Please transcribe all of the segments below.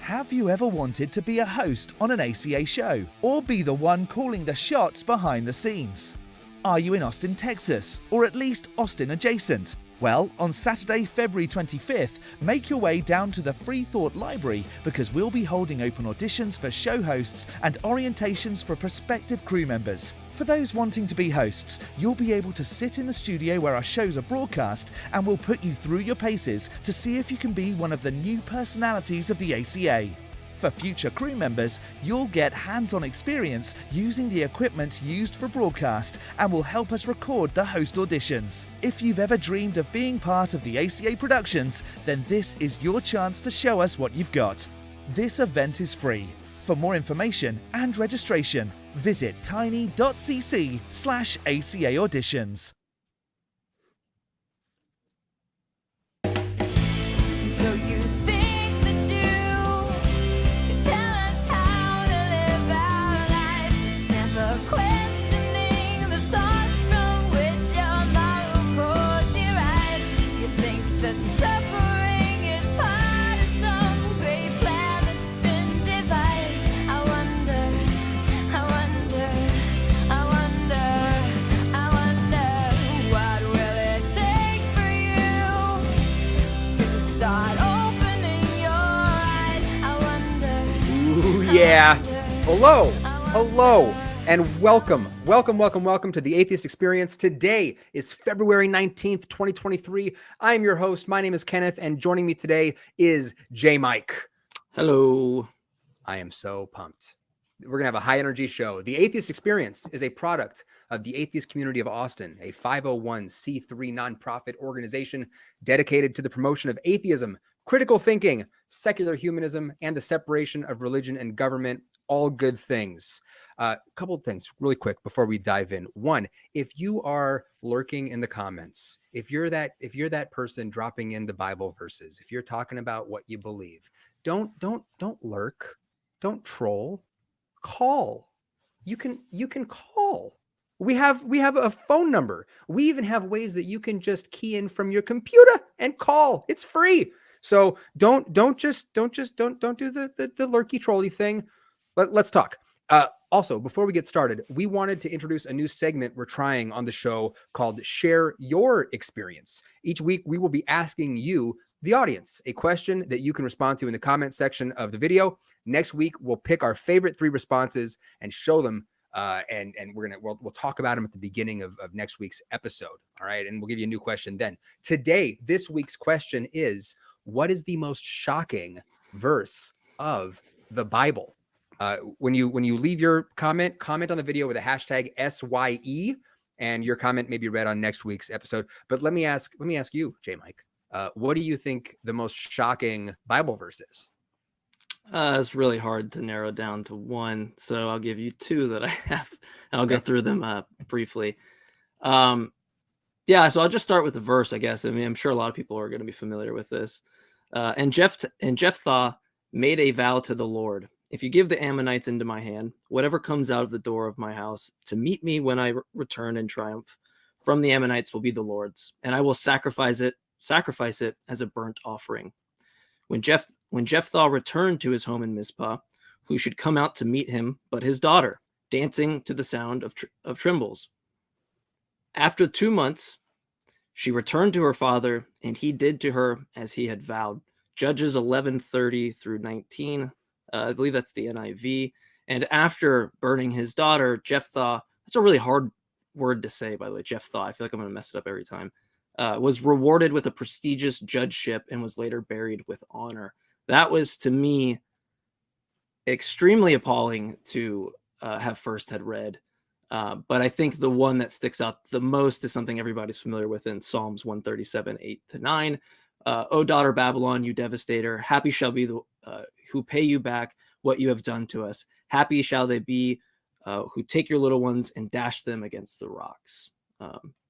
Have you ever wanted to be a host on an ACA show or be the one calling the shots behind the scenes? Are you in Austin, Texas, or at least Austin adjacent? Well, on Saturday, February 25th, make your way down to the Free Thought Library because we'll be holding open auditions for show hosts and orientations for prospective crew members. For those wanting to be hosts, you'll be able to sit in the studio where our shows are broadcast and we'll put you through your paces to see if you can be one of the new personalities of the ACA. For future crew members, you'll get hands-on experience using the equipment used for broadcast and will help us record the host auditions. If you've ever dreamed of being part of the ACA productions, then this is your chance to show us what you've got. This event is free. For more information and registration, visit tiny.cc/ACA auditions. So you think that you can tell us how to live our lives, never questioning the source from which your moral code derives. You think that suffering is part of some great plan that's been devised. I wonder what will it take for you to start opening your eyes? I wonder. Ooh, yeah. Hello, and welcome to the Atheist Experience. Today is February 19th, 2023. I'm your host. My name is Kenneth, and joining me today is Jmike. Hello. I am so pumped. We're going to have a high-energy show. The Atheist Experience is a product of the Atheist Community of Austin, a 501c3 nonprofit organization dedicated to the promotion of atheism, critical thinking, secular humanism, and the separation of religion and government. All good things. A couple of things really quick before we dive in. One, if you are lurking in the comments, if you're that person dropping in the Bible verses, if you're talking about what you believe, don't lurk, don't troll, call. You can call. We have a phone number. We even have ways that you can just key in from your computer and call. It's free. So don't do the lurky trolly thing. But let's talk. Also, before we get started, we wanted to introduce a new segment we're trying on the show called Share Your Experience. Each week, we will be asking you, the audience, a question that you can respond to in the comment section of the video. Next week, we'll pick our favorite 3 responses and show them, and we'll talk about them at the beginning of next week's episode. All right, and we'll give you a new question then. Today, this week's question is: what is the most shocking verse of the Bible? When you leave your comment on the video with a hashtag SYE, and your comment may be read on next week's episode. But let me ask you, Jmike, what do you think the most shocking Bible verse is? It's really hard to narrow down to one, so I'll give you 2 that I have, and I'll go through them briefly. So I'll just start with the verse, I guess. I mean, I'm sure a lot of people are going to be familiar with this. And Jephthah made a vow to the Lord: if you give the Ammonites into my hand, whatever comes out of the door of my house to meet me when I return in triumph from the Ammonites will be the Lord's, and I will sacrifice it as a burnt offering. When Jephthah returned to his home in Mizpah, who should come out to meet him but his daughter, dancing to the sound of timbrels? After 2 months, she returned to her father, and he did to her as he had vowed. Judges 11:30 through 19. I believe that's the NIV. And after burning his daughter, Jephthah, that's a really hard word to say, by the way, Jephthah. I feel like I'm going to mess it up every time. Was rewarded with a prestigious judgeship and was later buried with honor. That was, to me, extremely appalling to have first had read. But I think the one that sticks out the most is something everybody's familiar with in Psalms 137, 8-9. O daughter Babylon, you devastator, happy shall be the who pay you back what you have done to us. Happy shall they be who take your little ones and dash them against the rocks.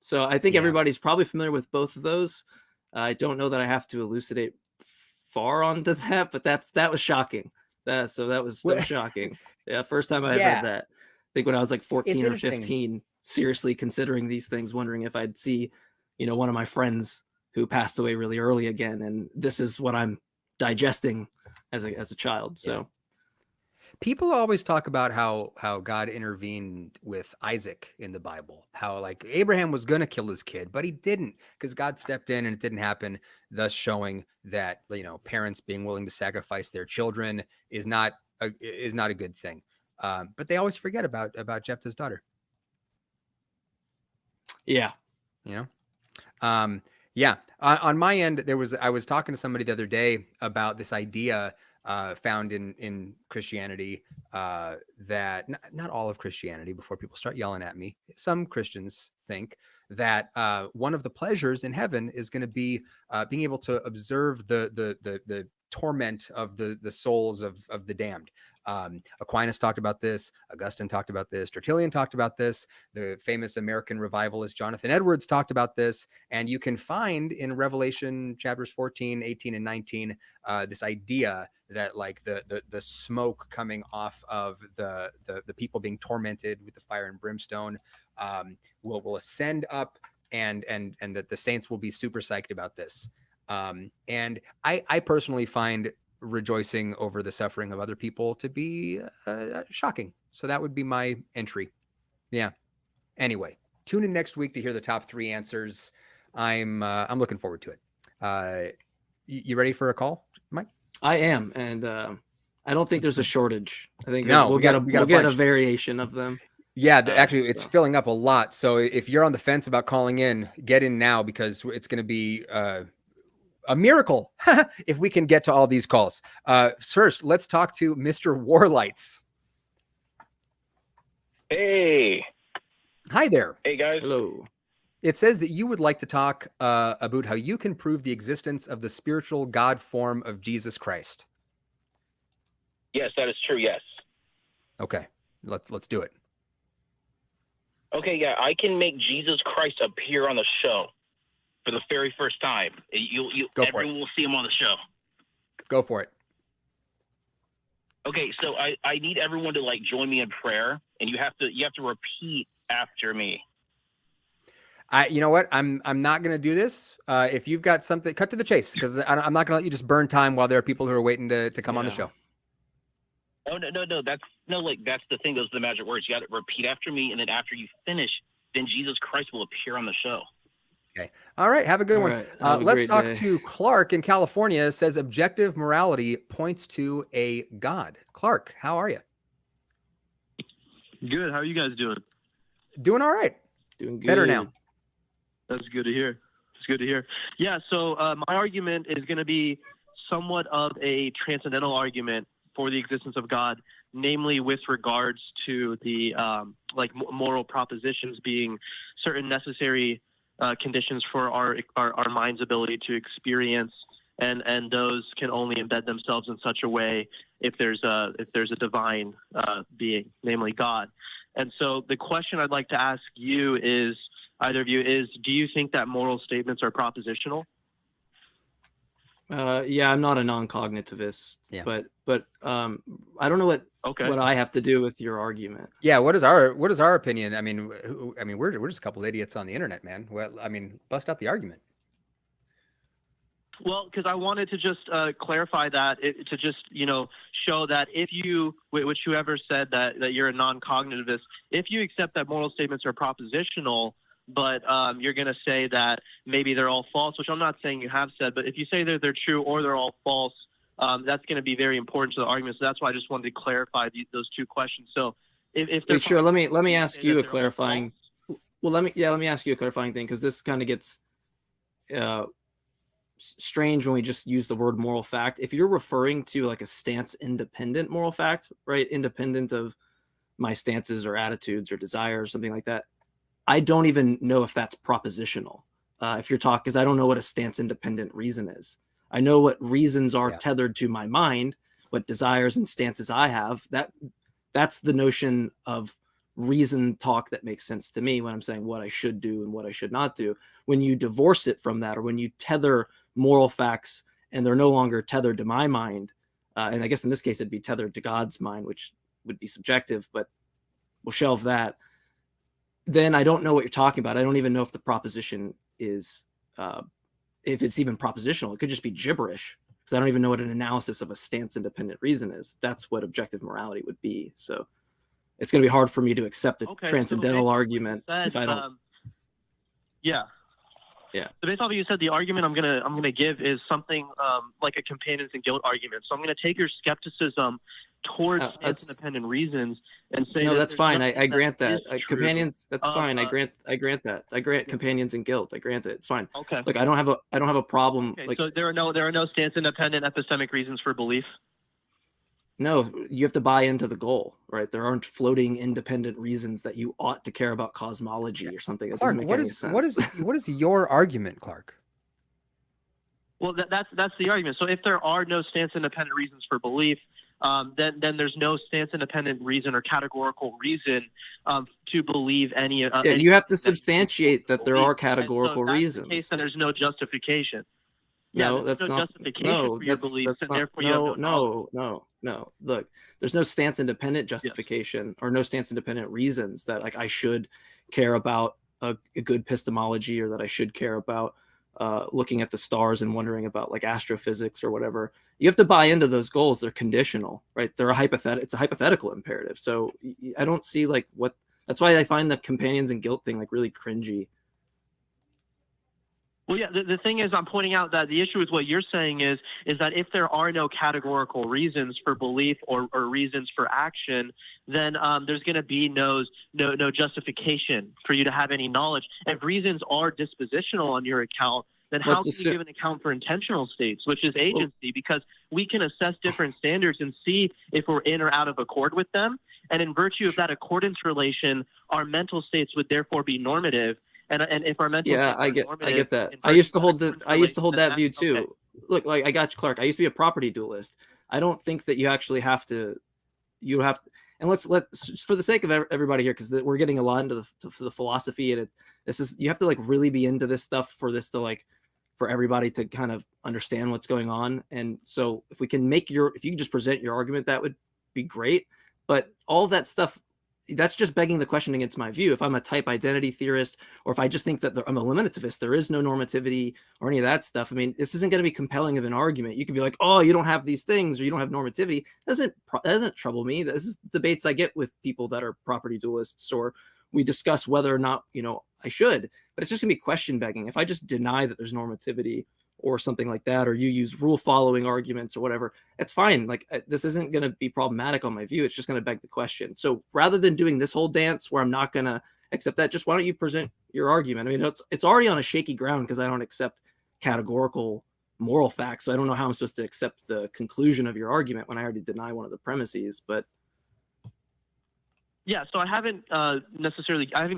So I think everybody's probably familiar with both of those. I don't know that I have to elucidate far onto that, but that was shocking. That was shocking. Yeah, first time I read that. I think when I was like 14 or 15, seriously considering these things, wondering if I'd see, one of my friends who passed away really early again. And this is what I'm digesting as a child. So people always talk about how God intervened with Isaac in the Bible, how like Abraham was going to kill his kid, but he didn't because God stepped in and it didn't happen, thus showing that, you know, parents being willing to sacrifice their children is not a good thing. But they always forget about Jephthah's daughter. yeah. You know? Yeah. On my end, I was talking to somebody the other day about this idea found in Christianity, that not all of Christianity, before people start yelling at me, some Christians think that one of the pleasures in heaven is going to be being able to observe the torment of the souls of the damned. Aquinas talked about this. Augustine talked about this. Tertullian talked about this. The famous American revivalist Jonathan Edwards talked about this. And you can find in Revelation chapters 14, 18, and 19, this idea that like the smoke coming off of the people being tormented with the fire and brimstone will ascend up, and that the saints will be super psyched about this. And I personally find rejoicing over the suffering of other people to be shocking. So that would be my entry. Yeah. Anyway, tune in next week to hear the top 3 answers. I'm looking forward to it. You ready for a call, Mike? I am, and I don't think there's a shortage. I think No, we'll get a variation of them. Yeah, actually, it's filling up a lot. So if you're on the fence about calling in, get in now, because it's going to be a miracle if we can get to all these calls. First, let's talk to Mr. Warlights. Hey. Hi there. Hey, guys. Hello. It says that you would like to talk about how you can prove the existence of the spiritual God form of Jesus Christ. Yes, that is true. Yes. Okay, let's do it. Okay, yeah, I can make Jesus Christ appear on the show for the very first time. Everyone will see him on the show. Go for it. Okay, so I need everyone to like join me in prayer, and you have to repeat after me. You know what? I'm not going to do this. If you've got something, cut to the chase, because I'm not going to let you just burn time while there are people who are waiting to come on the show. Oh, no. That's the thing. Those are the magic words. You got to repeat after me, and then after you finish, then Jesus Christ will appear on the show. Okay. All right. Have a good one. Right. Let's talk to Clark in California. Says objective morality points to a God. Clark, how are you? Good. How are you guys doing? Doing all right. Doing good. Better now. That's good to hear. It's good to hear. Yeah. So my argument is going to be somewhat of a transcendental argument for the existence of God, namely with regards to the moral propositions being certain necessary conditions for our mind's ability to experience, and those can only embed themselves in such a way if there's a divine being, namely God. And so the question I'd like to ask you is, either of you, is, do you think that moral statements are propositional? Yeah, I'm not a non-cognitivist, but I don't know what I have to do with your argument. Yeah, what is our opinion? I mean, we're just a couple idiots on the internet, man. Well, I mean, bust out the argument. Well, because I wanted to just clarify that, to just show that if you, which whoever said that you're a non-cognitivist, if you accept that moral statements are propositional, but you're going to say that maybe they're all false, which I'm not saying you have said, but if you say that they're true or they're all false, that's going to be very important to the argument. So that's why I just wanted to clarify those two questions. So if they're sure, let me ask you a clarifying. Well, let me ask you a clarifying thing, because this kind of gets strange when we just use the word moral fact. If you're referring to like a stance independent moral fact, right, independent of my stances or attitudes or desires, something like that, I don't even know if that's propositional. If you're talking, because I don't know what a stance independent reason is. I know what reasons are tethered to my mind, what desires and stances I have. That's the notion of reason talk that makes sense to me when I'm saying what I should do and what I should not do. When you divorce it from that, or when you tether moral facts and they're no longer tethered to my mind, and I guess in this case it'd be tethered to God's mind, which would be subjective, but we'll shelve that. Then I don't know what you're talking about. I don't even know if the proposition is, if it's even propositional. It could just be gibberish. because I don't even know what an analysis of a stance independent reason is. That's what objective morality would be. So it's going to be hard for me to accept a Okay, transcendental so argument said, if I don't. Yeah. Yeah. So based off what you said, the argument I'm gonna give is something like a companions and guilt argument. So I'm gonna take your skepticism towards independent reasons and say no, that that's fine. I grant that. is true Companions, that's of, fine. I grant that. I grant companions and guilt. I grant it. It's fine. Okay. Like I don't have a problem. Okay, like so there are no stance independent epistemic reasons for belief. no, you have to buy into the goal, right? There aren't floating independent reasons that you ought to care about cosmology or something. That Clark, doesn't make any sense. what is your argument, Clark? Well, that's the argument. So if there are no stance independent reasons for belief, then there's no stance independent reason or categorical reason to believe any. You have to substantiate that there are categorical and so if that's reasons. the case, then there's no justification. No, Yeah, that's no not. justification No, for your that's beliefs, and not. therefore you have No. Look, there's no stance independent justification or no stance independent reasons that like I should care about a good epistemology or that I should care about looking at the stars and wondering about like astrophysics or whatever. You have to buy into those goals. They're conditional, right? They're it's a hypothetical imperative. So I don't see like what. That's why I find the companions and guilt thing like really cringy. Well, yeah, the thing is, I'm pointing out that the issue with what you're saying is that if there are no categorical reasons for belief or reasons for action, then there's going to be no justification for you to have any knowledge. If reasons are dispositional on your account, then how can you give an account for intentional states, which is agency? Because we can assess different standards and see if we're in or out of accord with them. And in virtue of that accordance relation, our mental states would therefore be normative. And if our mental I get that. I used to hold that view too. Okay. Look, like I got you, Clark. I used to be a property dualist. I don't think that you actually have to. And let's for the sake of everybody here, because we're getting a lot into the philosophy, and you have to like really be into this stuff for this to like for everybody to kind of understand what's going on. And so if you can just present your argument, that would be great. But all of that stuff, that's just begging the question against my view. If I'm a type identity theorist, or if I just think that I'm a limitativist, there is no normativity or any of that stuff. I mean, this isn't going to be compelling of an argument. You could be like, oh, you don't have these things, or you don't have normativity. That doesn't trouble me. This is debates I get with people that are property dualists, or we discuss whether or not, I should, but it's just gonna be question begging. If I just deny that there's normativity or something like that, or you use rule following arguments or whatever, it's fine. Like this isn't going to be problematic on my view. It's just going to beg the question. So rather than doing this whole dance where I'm not going to accept that, just why don't you present your argument? I mean, it's already on a shaky ground because I don't accept categorical moral facts. So I don't know how I'm supposed to accept the conclusion of your argument when I already deny one of the premises. But yeah, so I haven't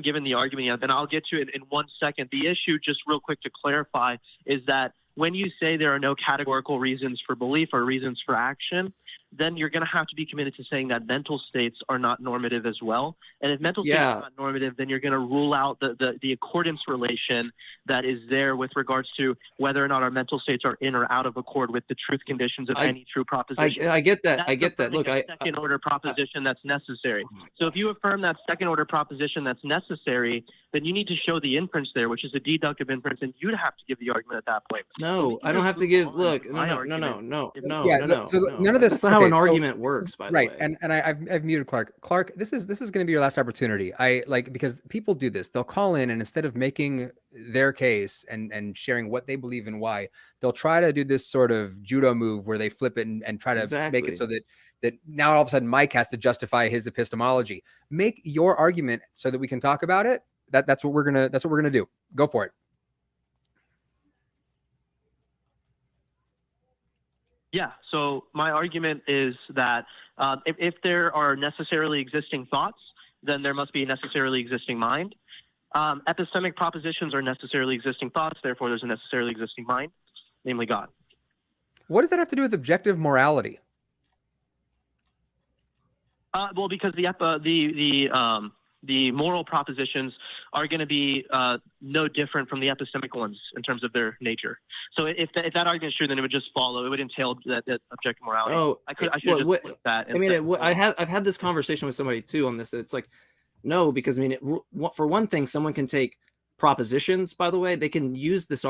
given the argument yet, and I'll get to it in 1 second. The issue, just real quick to clarify, is that when you say there are no categorical reasons for belief or reasons for action, then you're going to have to be committed to saying that mental states are not normative as well. And if mental states are not normative, then you're going to rule out the accordance relation that is there with regards to whether or not our mental states are in or out of accord with the truth conditions of any true proposition. I get that. I get that. Look, second order proposition that's necessary. So if you affirm that second order proposition that's necessary, then you need to show the inference there, which is a deductive inference, and you'd have to give the argument at that point. No, I don't have to give. Look, no. So none of this. That's not how an argument works, by the way. And I've muted Clark. Clark, this is going to be your last opportunity. Because people do this. They'll call in, and instead of making their case and sharing what they believe and why, they'll try to do this sort of judo move where they flip it and try to make it so that now all of a sudden Mike has to justify his epistemology. Make your argument so that we can talk about it. That's what we're gonna do. Go for it. Yeah, so my argument is that if there are necessarily existing thoughts, then there must be a necessarily existing mind. Epistemic propositions are necessarily existing thoughts, therefore there's a necessarily existing mind, namely God. What does that have to do with objective morality? Well, because the moral propositions are going to be no different from the epistemic ones in terms of their nature. So if that argument is true, then it would just follow. It would entail that objective morality. Oh, I should just put that. I mean, I've had this conversation with somebody too on this. It's like, no, because I mean, for one thing, someone can take propositions. By the way, they can use this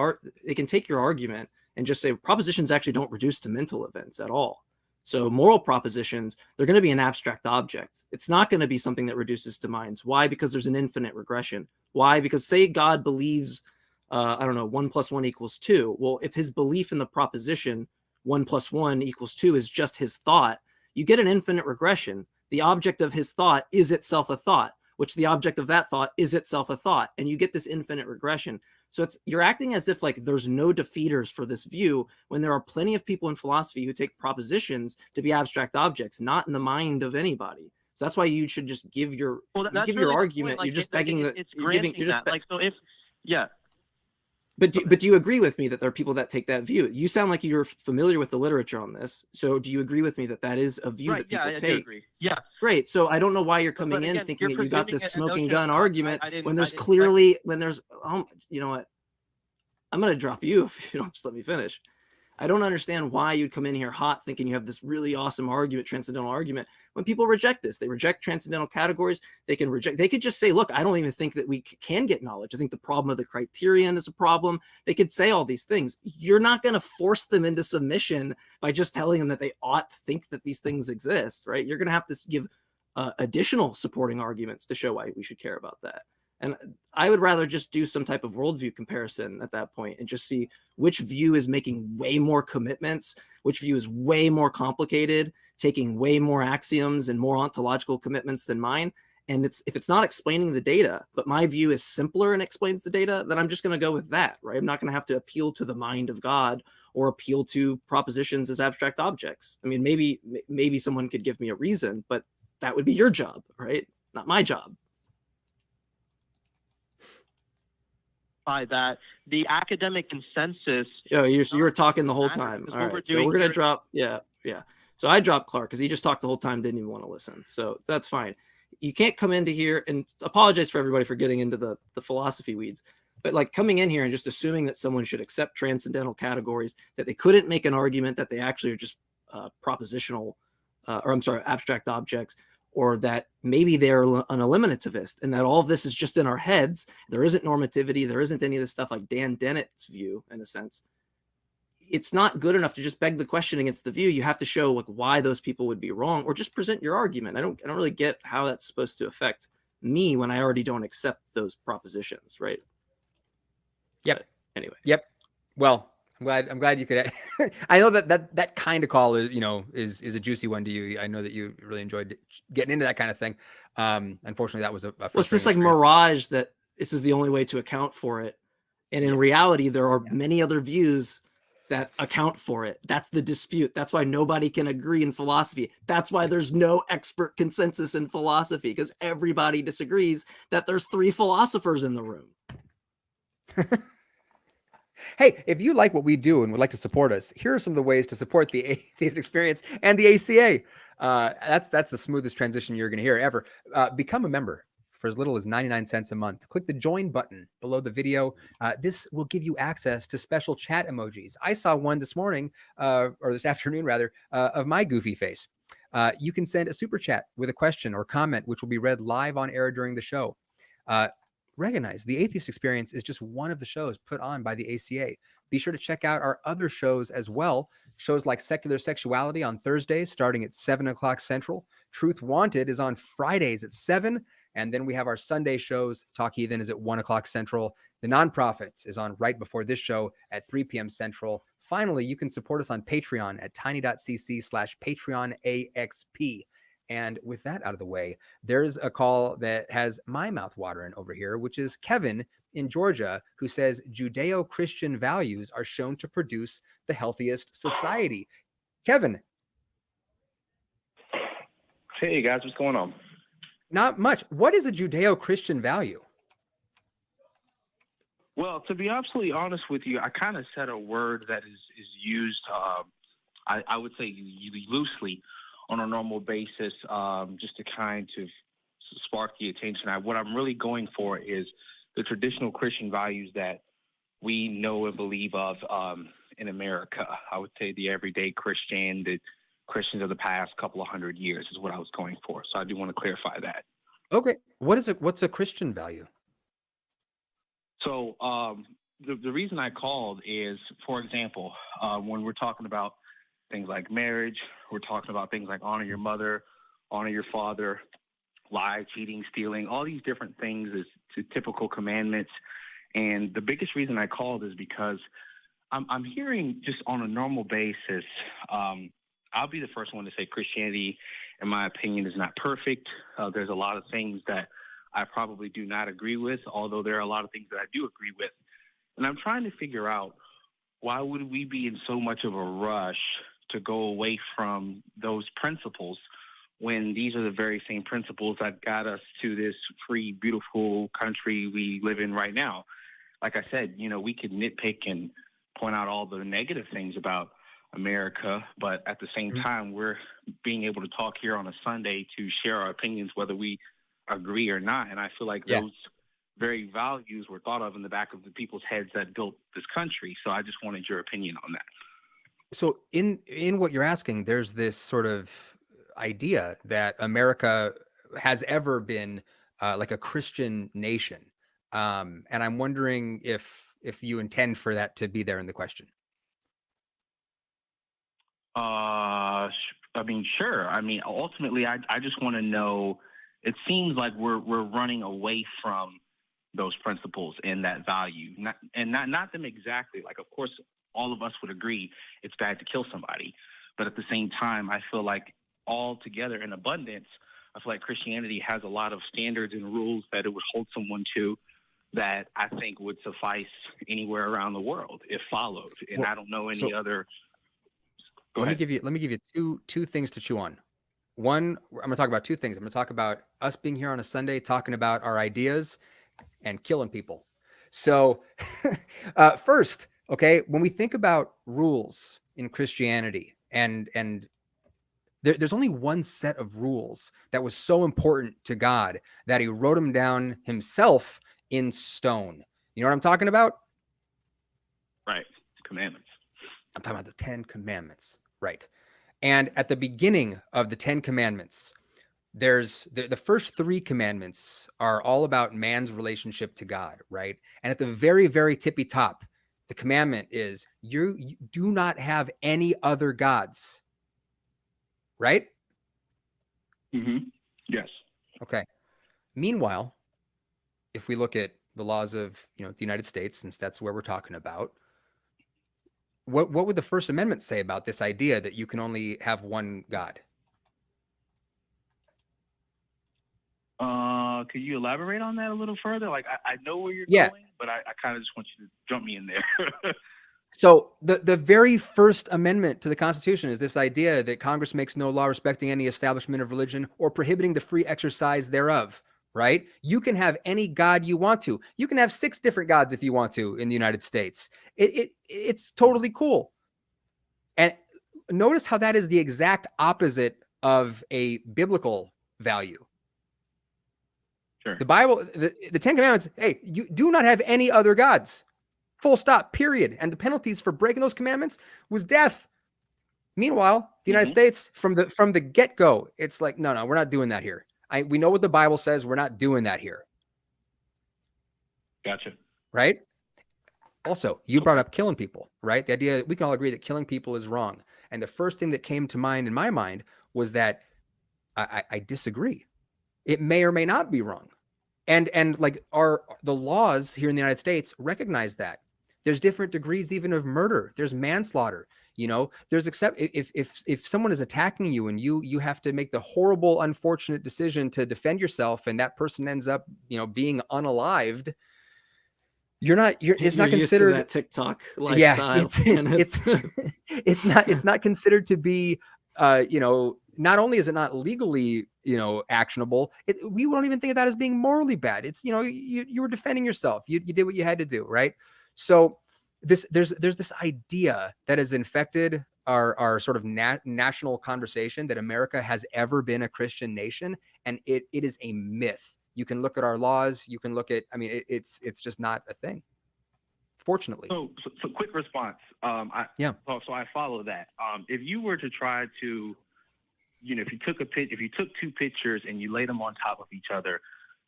they can take your argument and just say propositions actually don't reduce to mental events at all. So moral propositions, they're going to be an abstract object. It's not going to be something that reduces to minds. Why? Because there's an infinite regression. Why? Because say God believes, I don't know, 1 + 1 = 2. Well, if his belief in the proposition 1 + 1 = 2 is just his thought, you get an infinite regression. The object of his thought is itself a thought, which the object of that thought is itself a thought. And you get this infinite regression. So you're acting as if like there's no defeaters for this view, when there are plenty of people in philosophy who take propositions to be abstract objects, not in the mind of anybody. So that's why you should just give your argument. Like, you're just begging yeah. But do you agree with me that there are people that take that view? You sound like you're familiar with the literature on this. So do you agree with me that that is a view that people take? I do agree. Yeah. Great. So I don't know why you're coming in thinking that you got this smoking gun argument when there's clearly, you know what? I'm going to drop you if you don't just let me finish. I don't understand why you'd come in here hot thinking you have this really awesome argument, transcendental argument, when people reject this. They reject transcendental categories. They could just say, look, I don't even think that we can get knowledge. I think the problem of the criterion is a problem. They could say all these things. You're not going to force them into submission by just telling them that they ought to think that these things exist, right? You're going to have to give additional supporting arguments to show why we should care about that. And I would rather just do some type of worldview comparison at that point and just see which view is making way more commitments, which view is way more complicated, taking way more axioms and more ontological commitments than mine. And if it's not explaining the data, but my view is simpler and explains the data, then I'm just going to go with that, right? I'm not going to have to appeal to the mind of God or appeal to propositions as abstract objects. I mean, maybe someone could give me a reason, but that would be your job, right? Not my job. By that, the academic consensus. Oh, you were talking the whole time. All right, so we're gonna drop. Yeah. So I dropped Clark because he just talked the whole time, didn't even want to listen. So that's fine. You can't come into here and apologize for everybody for getting into the philosophy weeds, but like coming in here and just assuming that someone should accept transcendental categories, that they couldn't make an argument that they actually are just propositional, abstract objects, or that maybe they're an eliminativist and that all of this is just in our heads. There isn't normativity. There isn't any of this stuff like Dan Dennett's view, in a sense. It's not good enough to just beg the question against the view. You have to show like why those people would be wrong, or just present your argument. I don't really get how that's supposed to affect me when I already don't accept those propositions, right? Yep. But anyway. Yep. Well, I'm glad you could. I know that kind of call is a juicy one to you. I know that you really enjoyed getting into that kind of thing. Unfortunately, that was a well, it's this like mirage that this is the only way to account for it, and in reality, there are many other views that account for it. That's the dispute. That's why nobody can agree in philosophy. That's why there's no expert consensus in philosophy, because everybody disagrees that there's 3 philosophers in the room. Hey, if you like what we do and would like to support us, here are some of the ways to support the Atheist Experience and the ACA. That's the smoothest transition you're going to hear ever. Become a member for as little as 99 cents a month. Click the join button below the video. This will give you access to special chat emojis. I saw one this morning, or this afternoon rather, of my goofy face. You can send a super chat with a question or comment, which will be read live on air during the show. Recognize the Atheist Experience is just one of the shows put on by the ACA. Be sure to check out our other shows as well. Shows like Secular Sexuality on Thursdays starting at 7 o'clock Central. Truth Wanted is on Fridays at 7. And then we have our Sunday shows. Talk Heathen is at 1 o'clock Central. The Nonprofits is on right before this show at 3 p.m. Central. Finally, you can support us on Patreon at tiny.cc/PatreonAXP. And with that out of the way, there's a call that has my mouth watering over here, which is Kevin in Georgia, who says Judeo-Christian values are shown to produce the healthiest society. Kevin. Hey guys, what's going on? Not much. What is a Judeo-Christian value? Well, to be absolutely honest with you, I kind of said a word that is used, I would say loosely, on a normal basis, just to kind of spark the attention. What I'm really going for is the traditional Christian values that we know and believe of in America. I would say the everyday Christian, the Christians of the past couple of hundred years is what I was going for. So I do want to clarify that. Okay. What's a Christian value? So the reason I called is, for example, when we're talking about things like marriage, we're talking about things like honor your mother, honor your father, lie, cheating, stealing, all these different things is to typical commandments. And the biggest reason I called is because I'm hearing just on a normal basis, I'll be the first one to say Christianity, in my opinion, is not perfect. There's a lot of things that I probably do not agree with, although there are a lot of things that I do agree with. And I'm trying to figure out, why would we be in so much of a rush to go away from those principles when these are the very same principles that got us to this free, beautiful country we live in right now? Like I said, we could nitpick and point out all the negative things about America, but at the same time, we're being able to talk here on a Sunday to share our opinions, whether we agree or not. And I feel like those very values were thought of in the back of the people's heads that built this country. So I just wanted your opinion on that. So in what you're asking, there's this sort of idea that America has ever been like a Christian nation. And I'm wondering if you intend for that to be there in the question. Sure. Ultimately, I just want to know, it seems like we're running away from those principles and that value, not them exactly. Like, of course, all of us would agree it's bad to kill somebody, but at the same time, I feel like all together in abundance, I feel like Christianity has a lot of standards and rules that it would hold someone to that I think would suffice anywhere around the world if followed. And I don't know any other. Let me give you two things to chew on. One, I'm going to talk about two things. I'm going to talk about us being here on a Sunday, talking about our ideas and killing people. So first, okay, when we think about rules in Christianity, and there's only one set of rules that was so important to God that he wrote them down himself in stone. You know what I'm talking about? Right. Commandments. I'm talking about the 10 Commandments. Right. And at the beginning of the 10 Commandments, there's the first 3 commandments are all about man's relationship to God. Right. And at the very, very tippy top, the commandment is you do not have any other gods. Right. Mm-hmm. Yes. Okay. Meanwhile, if we look at the laws of, the United States, since that's where we're talking about, what would the First Amendment say about this idea that you can only have one God? Could you elaborate on that a little further? Like, I know where you're going, but I kind of just want you to jump me in there. So the very First Amendment to the Constitution is this idea that Congress makes no law respecting any establishment of religion or prohibiting the free exercise thereof. Right? You can have any God you want to. You can have 6 different gods if you want to in the United States. It's totally cool. And notice how that is the exact opposite of a biblical value. Sure. The Bible, the 10 Commandments, hey, you do not have any other gods. Full stop, period. And the penalties for breaking those commandments was death. Meanwhile, the United States, from the get-go, it's like, no, we're not doing that here. We know what the Bible says. We're not doing that here. Gotcha. Right? Also, you brought up killing people, right? The idea that we can all agree that killing people is wrong. And the first thing that came to mind in my mind was that I disagree. It may or may not be wrong. And like the laws here in the United States recognize that. There's different degrees even of murder. There's manslaughter. There's if someone is attacking you and you have to make the horrible, unfortunate decision to defend yourself, and that person ends up, being unalived, it's not considered that TikTok lifestyle. It's not considered to be, not only is it not legally, actionable, we don't even think of that as being morally bad. It's, you were defending yourself. You did what you had to do. Right. So there's this idea that has infected our sort of national conversation that America has ever been a Christian nation. And it is a myth. You can look at our laws. You can look at, it's just not a thing, fortunately. So quick response. So I follow that. If you were to try to, if you took 2 pictures and you laid them on top of each other,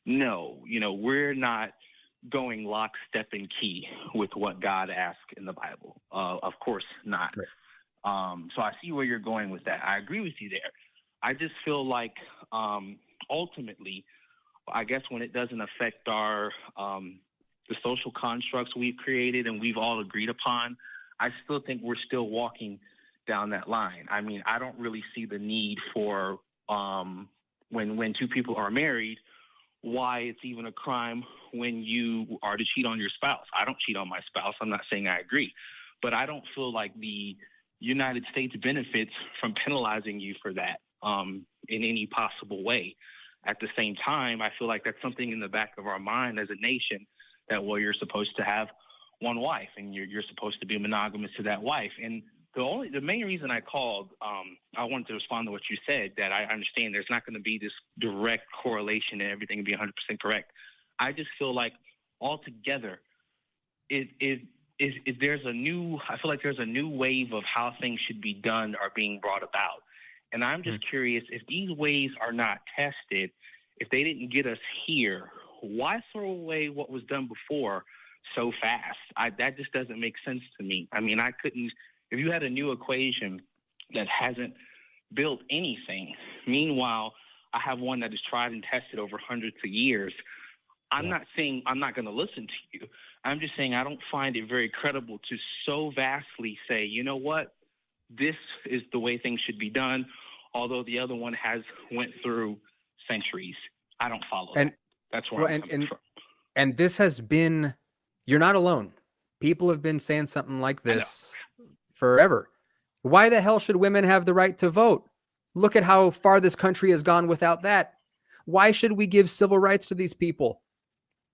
no, we're not going lockstep and key with what God asked in the Bible. Of course not. Right. So I see where you're going with that. I agree with you there. I just feel like ultimately, I guess when it doesn't affect our the social constructs we've created and we've all agreed upon, I still think we're still walking down that line. I mean, I don't really see the need for when two people are married, why it's even a crime when you are to cheat on your spouse. I don't cheat on my spouse. I'm not saying I agree, but I don't feel like the United States benefits from penalizing you for that in any possible way. At the same time, I feel like that's something in the back of our mind as a nation that, well, you're supposed to have one wife and you're supposed to be monogamous to that wife. And the main reason I called, I wanted to respond to what you said, that I understand there's not going to be this direct correlation and everything will be 100% correct. I just feel like altogether, there's a new, I feel like there's a new wave of how things should be done are being brought about. And I'm just curious, if these ways are not tested, if they didn't get us here, why throw away what was done before so fast? That just doesn't make sense to me. I mean, I couldn't, if you had a new equation that hasn't built anything, meanwhile, I have one that is tried and tested over hundreds of years, I'm not saying I'm not going to listen to you. I'm just saying I don't find it very credible to so vastly say, you know what, this is the way things should be done, although the other one has went through centuries. I don't follow that. That's where I'm coming from. And this has been, you're not alone. People have been saying something like this forever. Why the hell should women have the right to vote? Look at how far this country has gone without that. Why should we give civil rights to these people?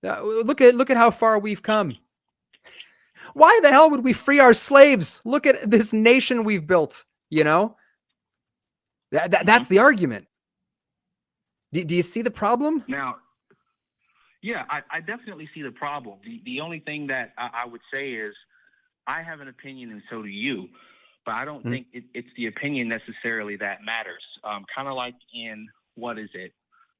Look at how far we've come. Why the hell would we free our slaves? Look at this nation we've built, you know? That's the argument. Do you see the problem? Now, yeah, I definitely see the problem. The only thing that I would say is I have an opinion and so do you, but I don't think it's the opinion necessarily that matters. Kind of like in, what is it,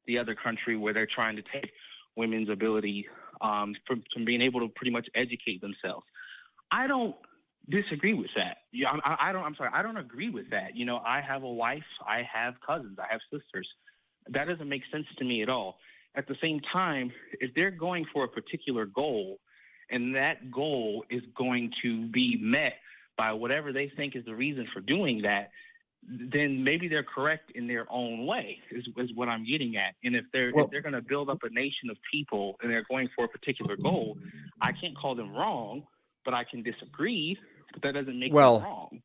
the other country where they're trying to take women's ability from being able to pretty much educate themselves. I don't disagree with that. I don't agree with that. You know, I have a wife, I have cousins, I have sisters. That doesn't make sense to me at all. At the same time, if they're going for a particular goal and that goal is going to be met by whatever they think is the reason for doing that, then maybe they're correct in their own way, is what I'm getting at. And if they're going to build up a nation of people and they're going for a particular goal, I can't call them wrong, but I can disagree. But that doesn't make them wrong.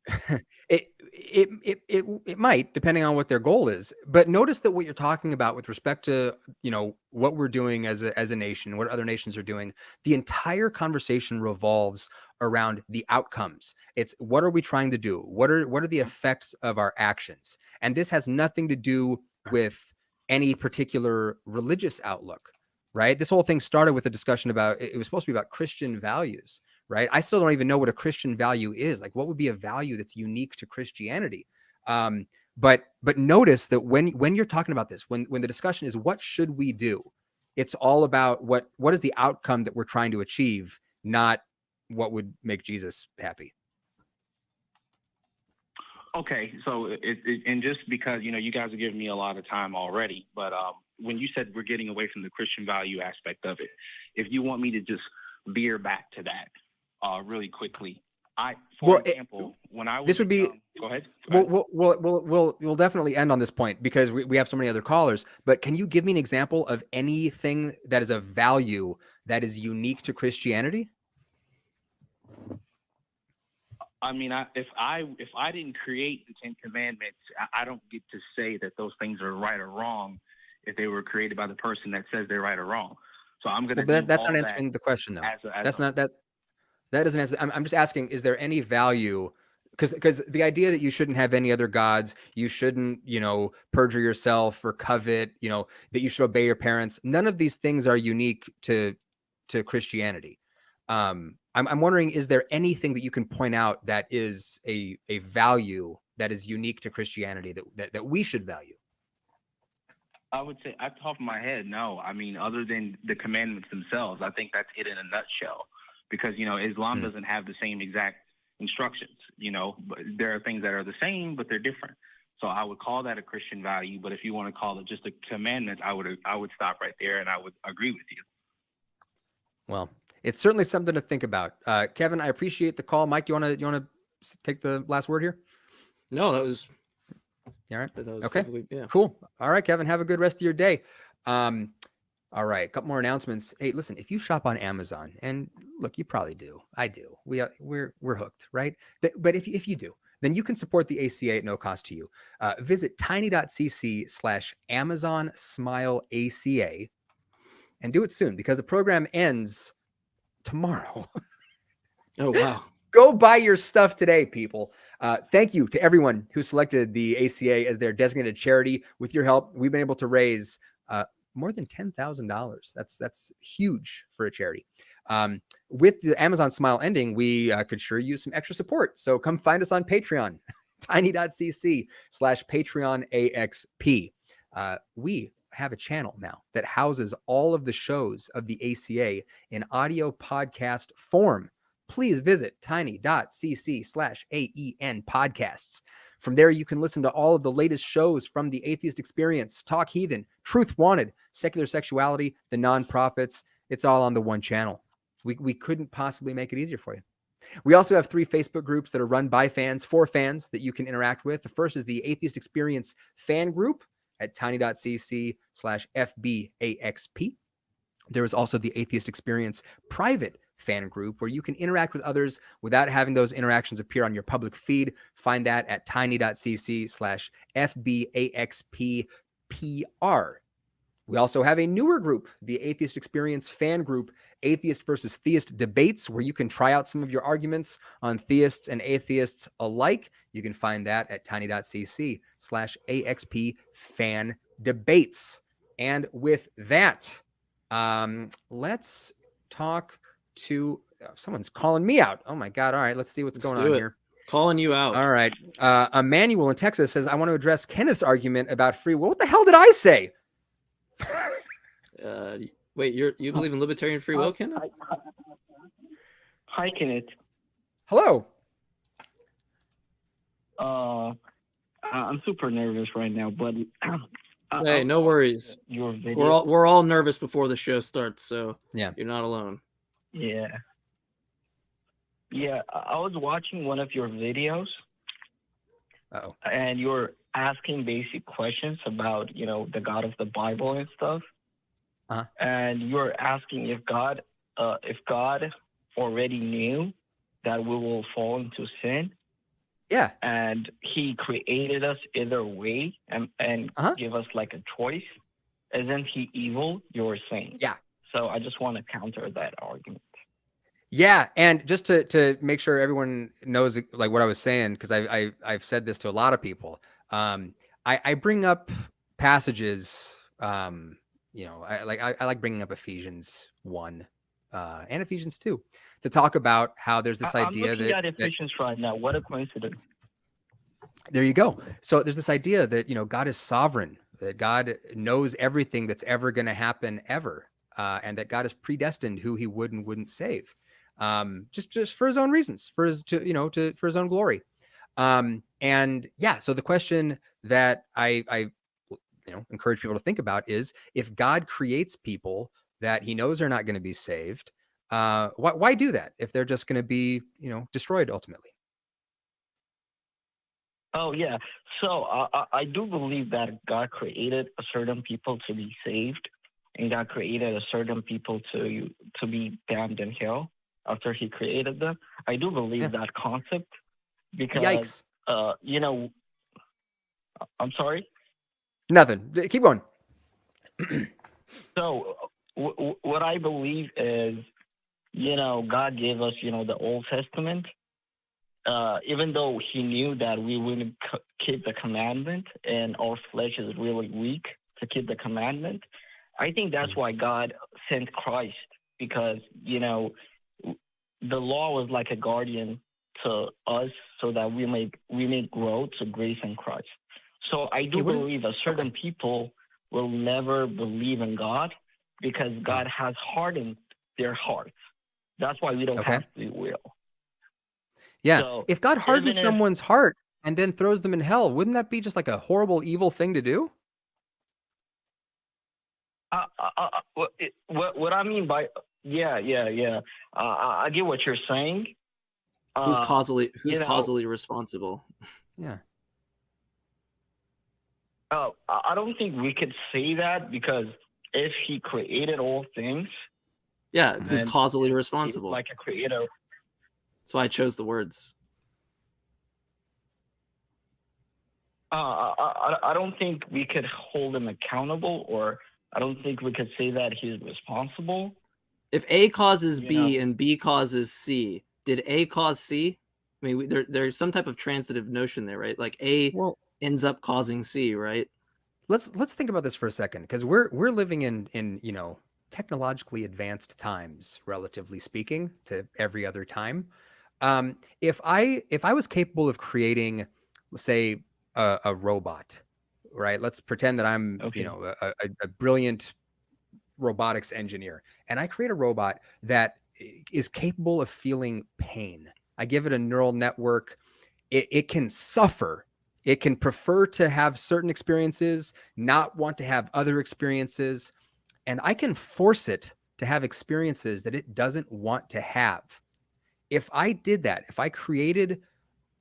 It might, depending on what their goal is. But notice that what you're talking about with respect to, you know, what we're doing as a nation, what other nations are doing, the entire conversation revolves around the outcomes. It's what are we trying to do? What are the effects of our actions? And this has nothing to do with any particular religious outlook, right? This whole thing started with a discussion about, it was supposed to be about Christian values, right? I still don't even know what a Christian value is. Like, what would be a value that's unique to Christianity? But notice that when you're talking about this, when the discussion is what should we do, it's all about what is the outcome that we're trying to achieve, not what would make Jesus happy. Okay, so and just because, you know, you guys are giving me a lot of time already, but when you said we're getting away from the Christian value aspect of it, if you want me to just veer back to that really quickly, for example, when I was this would be go ahead. We'll definitely end on this point because we have so many other callers. But can you give me an example of anything that is a value that is unique to Christianity? I mean, if I didn't create the Ten Commandments, I don't get to say that those things are right or wrong if they were created by the person that says they're right or wrong. So I'm going to. That's not answering the question, though. That doesn't answer. I'm just asking: is there any value? Because the idea that you shouldn't have any other gods, you shouldn't, you know, perjure yourself or covet, you know, that you should obey your parents. None of these things are unique to Christianity. I'm wondering, is there anything that you can point out that is a value that is unique to Christianity that we should value? I would say, at the top of my head, no. I mean, other than the commandments themselves, I think that's it in a nutshell. Because, Islam doesn't have the same exact instructions, but there are things that are the same, but they're different. So I would call that a Christian value. But if you want to call it just a commandment, I would stop right there, and I would agree with you. Well, it's certainly something to think about. Kevin, I appreciate the call. Mike, do you want to take the last word here? No, that was All right. that was Okay. perfectly- yeah. Cool. All right, Kevin. Have a good rest of your day. All right, a couple more announcements. Hey, listen, if you shop on Amazon, and look, you probably do. I do. We're hooked, right? But if you do, then you can support the ACA at no cost to you. Visit tiny.cc/Amazon Smile ACA and do it soon because the program ends tomorrow. Oh wow. Go buy your stuff today, people. Thank you to everyone who selected the ACA as their designated charity. With your help, we've been able to raise more than $10,000. That's huge for a charity. With the Amazon Smile ending, we could sure use some extra support. So come find us on Patreon, tiny.cc/PatreonAXP. We have a channel now that houses all of the shows of the ACA in audio podcast form. Please visit tiny.cc/AEN podcasts. From there, you can listen to all of the latest shows from the Atheist Experience, Talk Heathen, Truth Wanted, Secular Sexuality, the Nonprofits. It's all on the one channel. We couldn't possibly make it easier for you. We also have 3 Facebook groups that are run by fans, for fans that you can interact with. The first is the Atheist Experience fan group at tiny.cc/FBAXP. There is also the Atheist Experience private fan group where you can interact with others without having those interactions appear on your public feed. Find that at tiny.cc/FBAXPPR. We also have a newer group, the Atheist Experience fan group, Atheist versus Theist Debates, where you can try out some of your arguments on theists and atheists alike. You can find that at tiny.cc/AXP fan debates. And with that, let's talk to someone's calling me out. Oh my God. All right. Let's see what's going on here. Calling you out. All right. Emmanuel in Texas says, I want to address Kenneth's argument about free will. What the hell did I say? Wait, you believe in libertarian free will, Kenneth? Hi, Kenneth. Hello. I'm super nervous right now, but Hey, no worries. Your video. We're all nervous before the show starts, so yeah, you're not alone. Yeah. I was watching one of your videos. Uh-oh. And you're asking basic questions about, the God of the Bible and stuff. Uh-huh. And you're asking if God already knew that we will fall into sin. Yeah. And he created us either way and give us like a choice. Isn't he evil? You're saying. Yeah. So I just want to counter that argument. Yeah, and just to make sure everyone knows like what I was saying, because I've said this to a lot of people. I bring up passages. I like bringing up Ephesians 1 and Ephesians 2 to talk about how there's this idea I'm looking at Ephesians right now. What a coincidence. There you go. So there's this idea that God is sovereign, that God knows everything that's ever going to happen ever, and that God has predestined who He would and wouldn't save. Just for his own reasons, for his for his own glory. So the question that I encourage people to think about is, if God creates people that He knows are not going to be saved, why do that if they're just going to be destroyed ultimately? Oh yeah. So I do believe that God created a certain people to be saved, and God created a certain people to be damned in hell after He created them. I do believe that concept because, Yikes. I'm sorry? Nothing. Keep going. So what I believe is, God gave us, the Old Testament, even though He knew that we wouldn't keep the commandment and our flesh is really weak to keep the commandment. I think that's why God sent Christ, because, the law was like a guardian to us so that we may grow to grace in Christ. So I do believe a certain people will never believe in God because God has hardened their hearts. That's why we don't Okay. have free will. Yeah. So If God hardens even if- someone's heart and then throws them in hell, wouldn't that be just like a horrible, evil thing to do? What I mean by yeah. I get what you're saying. Who's causally you know, causally responsible? Yeah. I don't think we could say that because if he created all things, Yeah, who's then causally he's responsible? like a creator. That's why I chose the words. I don't think we could hold him accountable, or I don't think we could say that he's responsible. If A causes You B know. and B causes C, did A cause C? I mean, there's some type of transitive notion there, right? Like A Well, ends up causing C, right? let's think about this for a second, because we're living in technologically advanced times, relatively speaking, to every other time. If I was capable of creating, let's say, a robot, right? Let's pretend that I'm Okay. a brilliant robotics engineer, and I create a robot that is capable of feeling pain. I give it a neural network. It can suffer. It can prefer to have certain experiences, not want to have other experiences. And I can force it to have experiences that it doesn't want to have. If I did that, if I created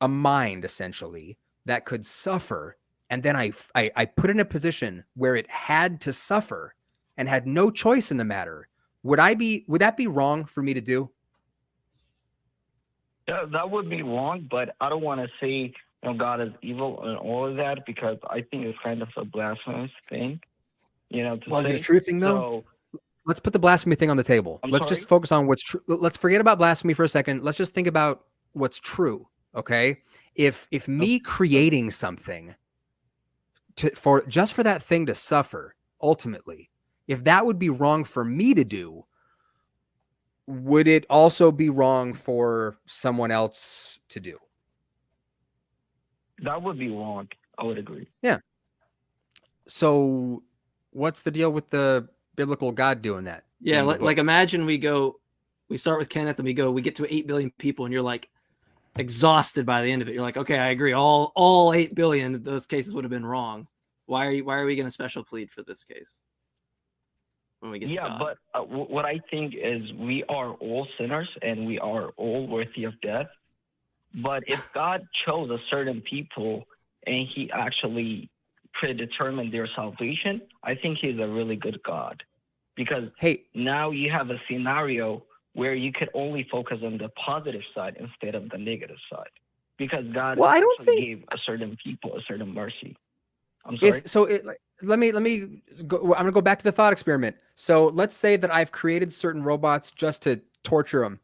a mind essentially that could suffer, and then I put it in a position where it had to suffer and had no choice in the matter, would that be wrong for me to do? Yeah, that would be wrong, but I don't want to say God is evil and all of that because I think it's kind of a blasphemous thing, to Well, is say. it a true thing though? So, Let's put the blasphemy thing on the table. I'm Let's sorry? just focus on what's true. Let's forget about blasphemy for a second. Let's just think about what's true. Okay. If me creating something for that thing to suffer, ultimately, if that would be wrong for me to do, would it also be wrong for someone else to do? that would be wrong. I would agree. Yeah. So what's the deal with the biblical God doing that? Yeah, in the book? like imagine we start with Kenneth and we get to 8 billion people and you're like exhausted by the end of it. You're like, okay, I agree. All 8 billion, those cases would have been wrong. Why are we going to special plead for this case? When we get to God? But what I think is we are all sinners and we are all worthy of death. But if God chose a certain people and he actually predetermined their salvation, I think he's a really good God. Because now you have a scenario where you could only focus on the positive side instead of the negative side. Because God gave a certain people a certain mercy. I'm sorry? Let me go. I'm gonna go back to the thought experiment. So let's say that I've created certain robots just to torture them,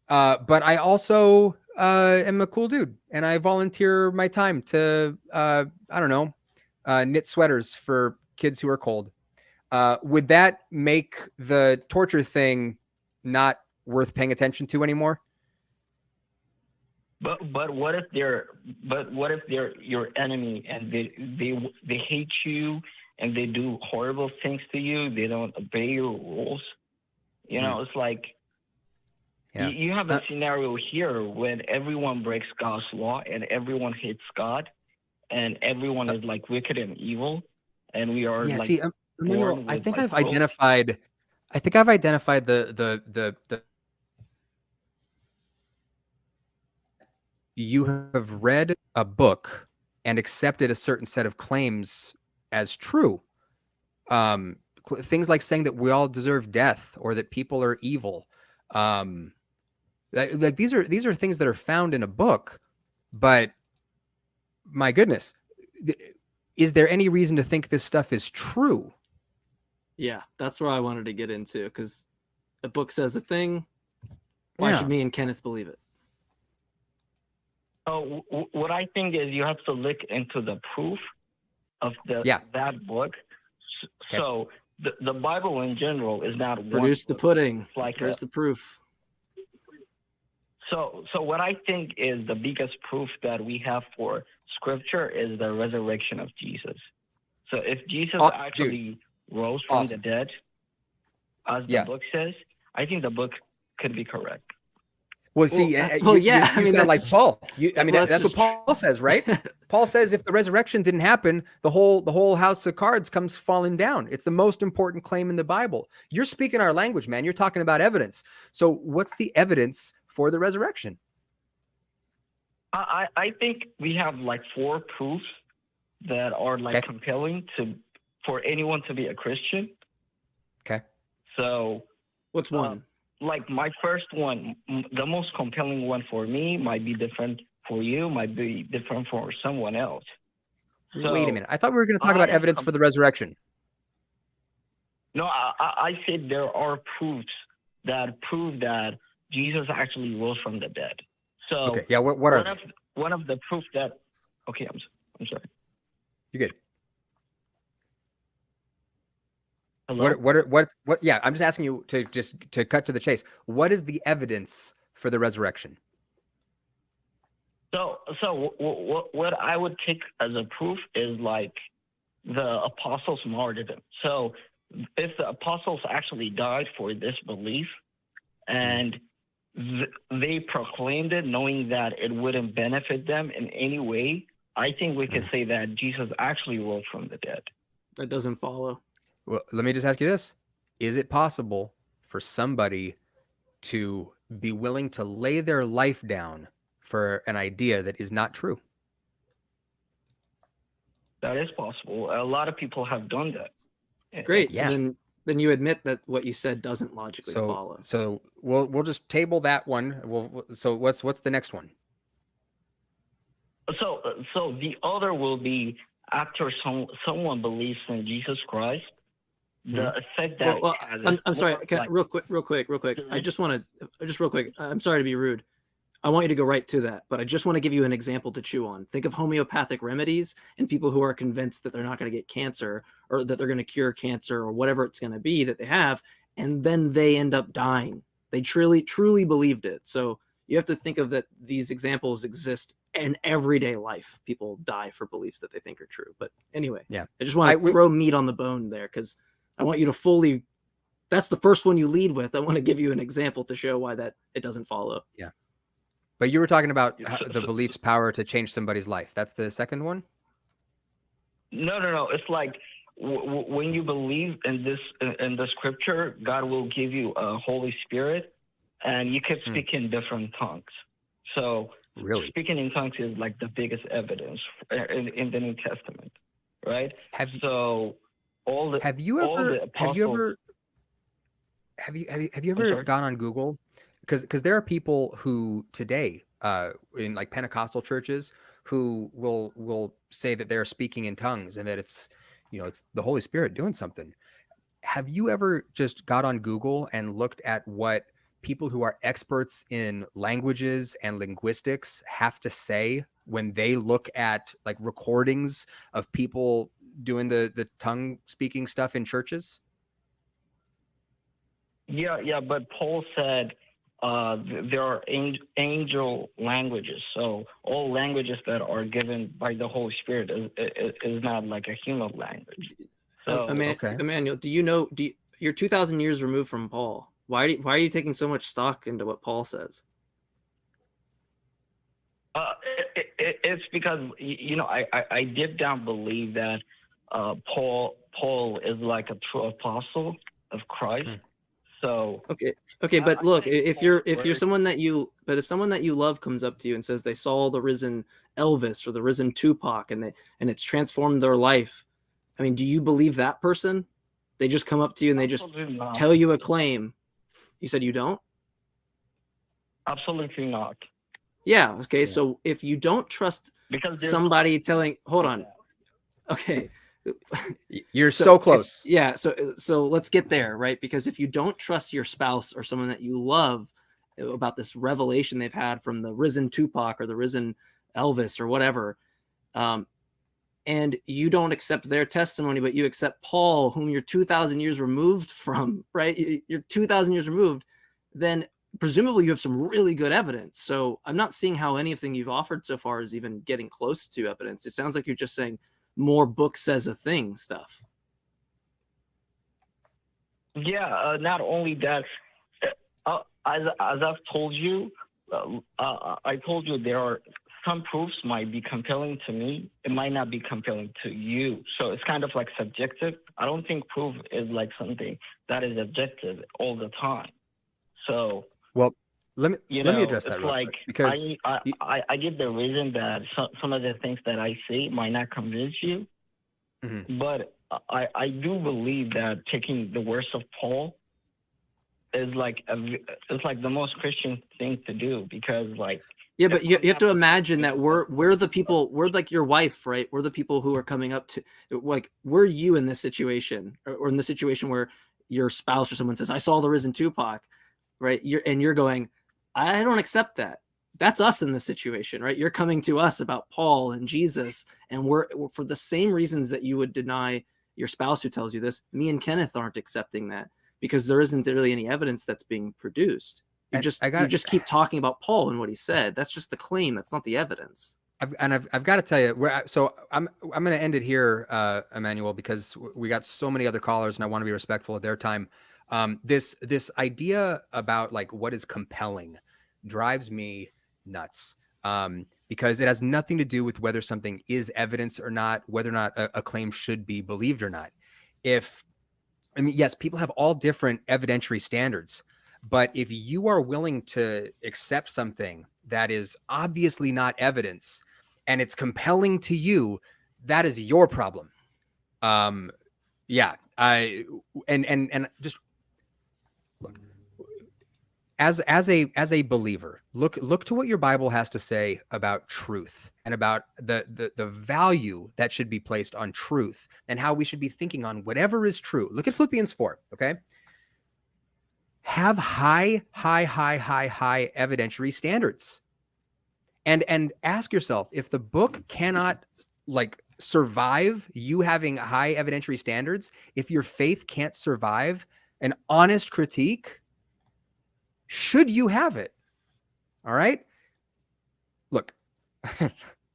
but I also am a cool dude and I volunteer my time to I don't know, knit sweaters for kids who are cold. Would that make the torture thing not worth paying attention to anymore? But what if they're your enemy and they hate you and they do horrible things to you? They don't obey your rules. It's like you have a scenario here when everyone breaks God's law and everyone hates God and everyone is like wicked and evil, and we are Amunuel, I think I've identified the you have read a book and accepted a certain set of claims as true. Things like saying that we all deserve death or that people are evil. Like these are things that are found in a book, but my goodness, is there any reason to think this stuff is true? Yeah, that's where I wanted to get into, because the book says a thing. Why should me and Kenneth believe it? What I think is you have to look into the proof of that book. Okay. So the Bible in general is not Produce the pudding. Here's the proof. So what I think is the biggest proof that we have for Scripture is the resurrection of Jesus. So if Jesus Oh, actually rose from Awesome. the dead, as the Yeah. book says, I think the book could be correct. Well, see, well, you, yeah, you I mean, sound like that's- Paul. well, That's what just Paul says, right? Paul says if the resurrection didn't happen, the whole house of cards comes falling down. It's the most important claim in the Bible. You're speaking our language, man. You're talking about evidence. So what's the evidence for the resurrection? I think we have like 4 proofs that are like Okay. compelling for anyone to be a Christian. Okay. So What's one? like my first one, the most compelling one for me might be different for you, might be different for someone else. So Wait a minute. I thought we were going to talk I about am evidence for the resurrection. No, I said there are proofs that prove that Jesus actually rose from the dead. So Okay. Yeah. What are they? one of the proofs that okay, I'm sorry. You good? Hello? What? Yeah. I'm just asking you to cut to the chase. What is the evidence for the resurrection? So what I would take as a proof is like the apostles' martyrdom. So if the apostles actually died for this belief and they proclaimed it knowing that it wouldn't benefit them in any way, I think we could say that Jesus actually rose from the dead. That doesn't follow. Well, let me just ask you this. Is it possible for somebody to be willing to lay their life down for an idea that is not true? That is possible. A lot of people have done that. Great. Yeah. So then you admit that what you said doesn't logically follow. So we'll just table that one. So what's the next one? So the other will be after someone believes in Jesus Christ, the effect that Well, it has. I'm is sorry. more Can, like- real quick. I just want to, just real quick. I'm sorry to be rude. I want you to go right to that, but I just want to give you an example to chew on. Think of homeopathic remedies and people who are convinced that they're not going to get cancer or that they're going to cure cancer or whatever it's going to be that they have, and then they end up dying. They truly believed it. So you have to think of that these examples exist in everyday life. People die for beliefs that they think are true. But anyway, Yeah. I just want to throw meat on the bone there because I want you to fully, that's the first one you lead with. I want to give you an example to show why that it doesn't follow. Yeah. But you were talking about the belief's power to change somebody's life. That's the second one? No. It's like when you believe in the scripture, God will give you a Holy Spirit, and you can speak in different tongues. So really, speaking in tongues is like the biggest evidence in the New Testament, right? Have you ever gone on Google? Because there are people who today in like Pentecostal churches who will say that they're speaking in tongues and that it's the Holy Spirit doing something. Have you ever just got on Google and looked at what people who are experts in languages and linguistics have to say when they look at like recordings of people doing the tongue speaking stuff in churches? Yeah, but Paul said there are angel languages. So all languages that are given by the Holy Spirit is not like a human language. So, Emmanuel, do you know? You're 2,000 years removed from Paul. Why are you taking so much stock into what Paul says? It's because I deep down believe that Paul is like a true apostle of Christ. So okay, but look, if someone that you love comes up to you and says they saw the risen Elvis or the risen Tupac and it's transformed their life, I mean, do you believe that person? They just come up to you and they just tell you a claim. You said you don't? Absolutely not. Yeah. Okay. So if you don't trust somebody telling, hold on. Okay. You're so close. So let's get there, right? Because if you don't trust your spouse or someone that you love about this revelation they've had from the risen Tupac or the risen Elvis or whatever, and you don't accept their testimony, but you accept Paul, whom you're 2,000 years removed from, right? You're 2,000 years removed, then presumably you have some really good evidence. So I'm not seeing how anything you've offered so far is even getting close to evidence. It sounds like you're just saying, more book says a thing stuff. Yeah, not only that, as I've told you, I told you there are some proofs might be compelling to me. It might not be compelling to you. So it's kind of like subjective. I don't think proof is like something that is objective all the time. So, well, let me address that it's real like quick, because I give the reason that some of the things that I say might not convince you, but I do believe that taking the words of Paul is like it's like the most Christian thing to do, because like, yeah, but you have to imagine that we're the people, we're like your wife, right? We're the people who are coming up to, like, we're you in this situation, or in the situation where your spouse or someone says, I saw the risen Tupac, right? You're going, I don't accept that. That's us in this situation, right? You're coming to us about Paul and Jesus, and we're for the same reasons that you would deny your spouse who tells you this. Me and Kenneth aren't accepting that, because there isn't really any evidence that's being produced. You just keep talking about Paul and what he said. That's just the claim. That's not the evidence. I've got to tell you, so I'm going to end it here, Emmanuel, because we got so many other callers, and I want to be respectful of their time. This idea about like what is compelling drives me nuts, because it has nothing to do with whether something is evidence or not, whether or not a claim should be believed or not. Yes, people have all different evidentiary standards. But if you are willing to accept something that is obviously not evidence and it's compelling to you, that is your problem. Yeah. And just look, as a believer, look to what your Bible has to say about truth and about the value that should be placed on truth and how we should be thinking on whatever is true. Look at Philippians 4. Okay. Have high evidentiary standards, and ask yourself, if the book cannot like survive you having high evidentiary standards, if your faith can't survive an honest critique, should you have it? All right. Look,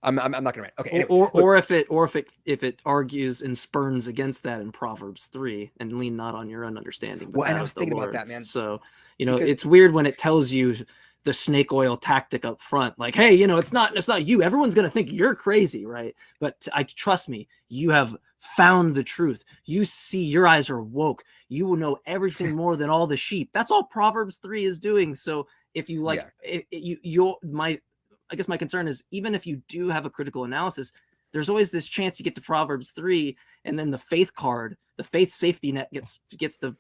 I'm not gonna write. Okay. Anyway, or if it argues and spurns against that in Proverbs 3, and lean not on your own understanding. But and I was thinking about that, man. So it's weird when it tells you the snake oil tactic up front, like, hey, it's not you. Everyone's gonna think you're crazy, right? But trust me, you have found the truth. You see, your eyes are woke. You will know everything more than all the sheep. That's all Proverbs 3 is doing. So if you like, I guess my concern is, even if you do have a critical analysis, there's always this chance you get to Proverbs 3, and then the faith card, the faith safety net gets to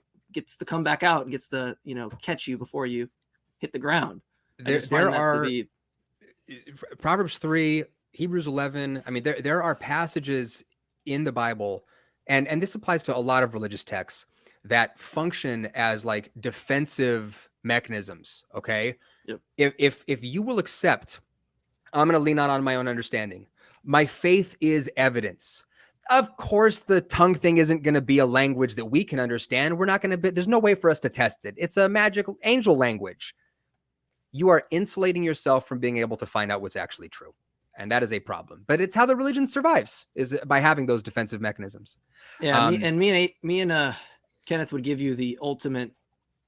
come back out and gets to catch you before you hit the ground. There are Proverbs 3, Hebrews 11. I mean, there are passages in the Bible, and this applies to a lot of religious texts, that function as like defensive mechanisms. Okay. Yep. If you will accept, I'm going to lean not on my own understanding, my faith is evidence. Of course, the tongue thing isn't going to be a language that we can understand. We're not going to there's no way for us to test it. It's a magical angel language. You are insulating yourself from being able to find out what's actually true. And that is a problem. But it's how the religion survives, is by having those defensive mechanisms. Yeah. Me and Kenneth would give you the ultimate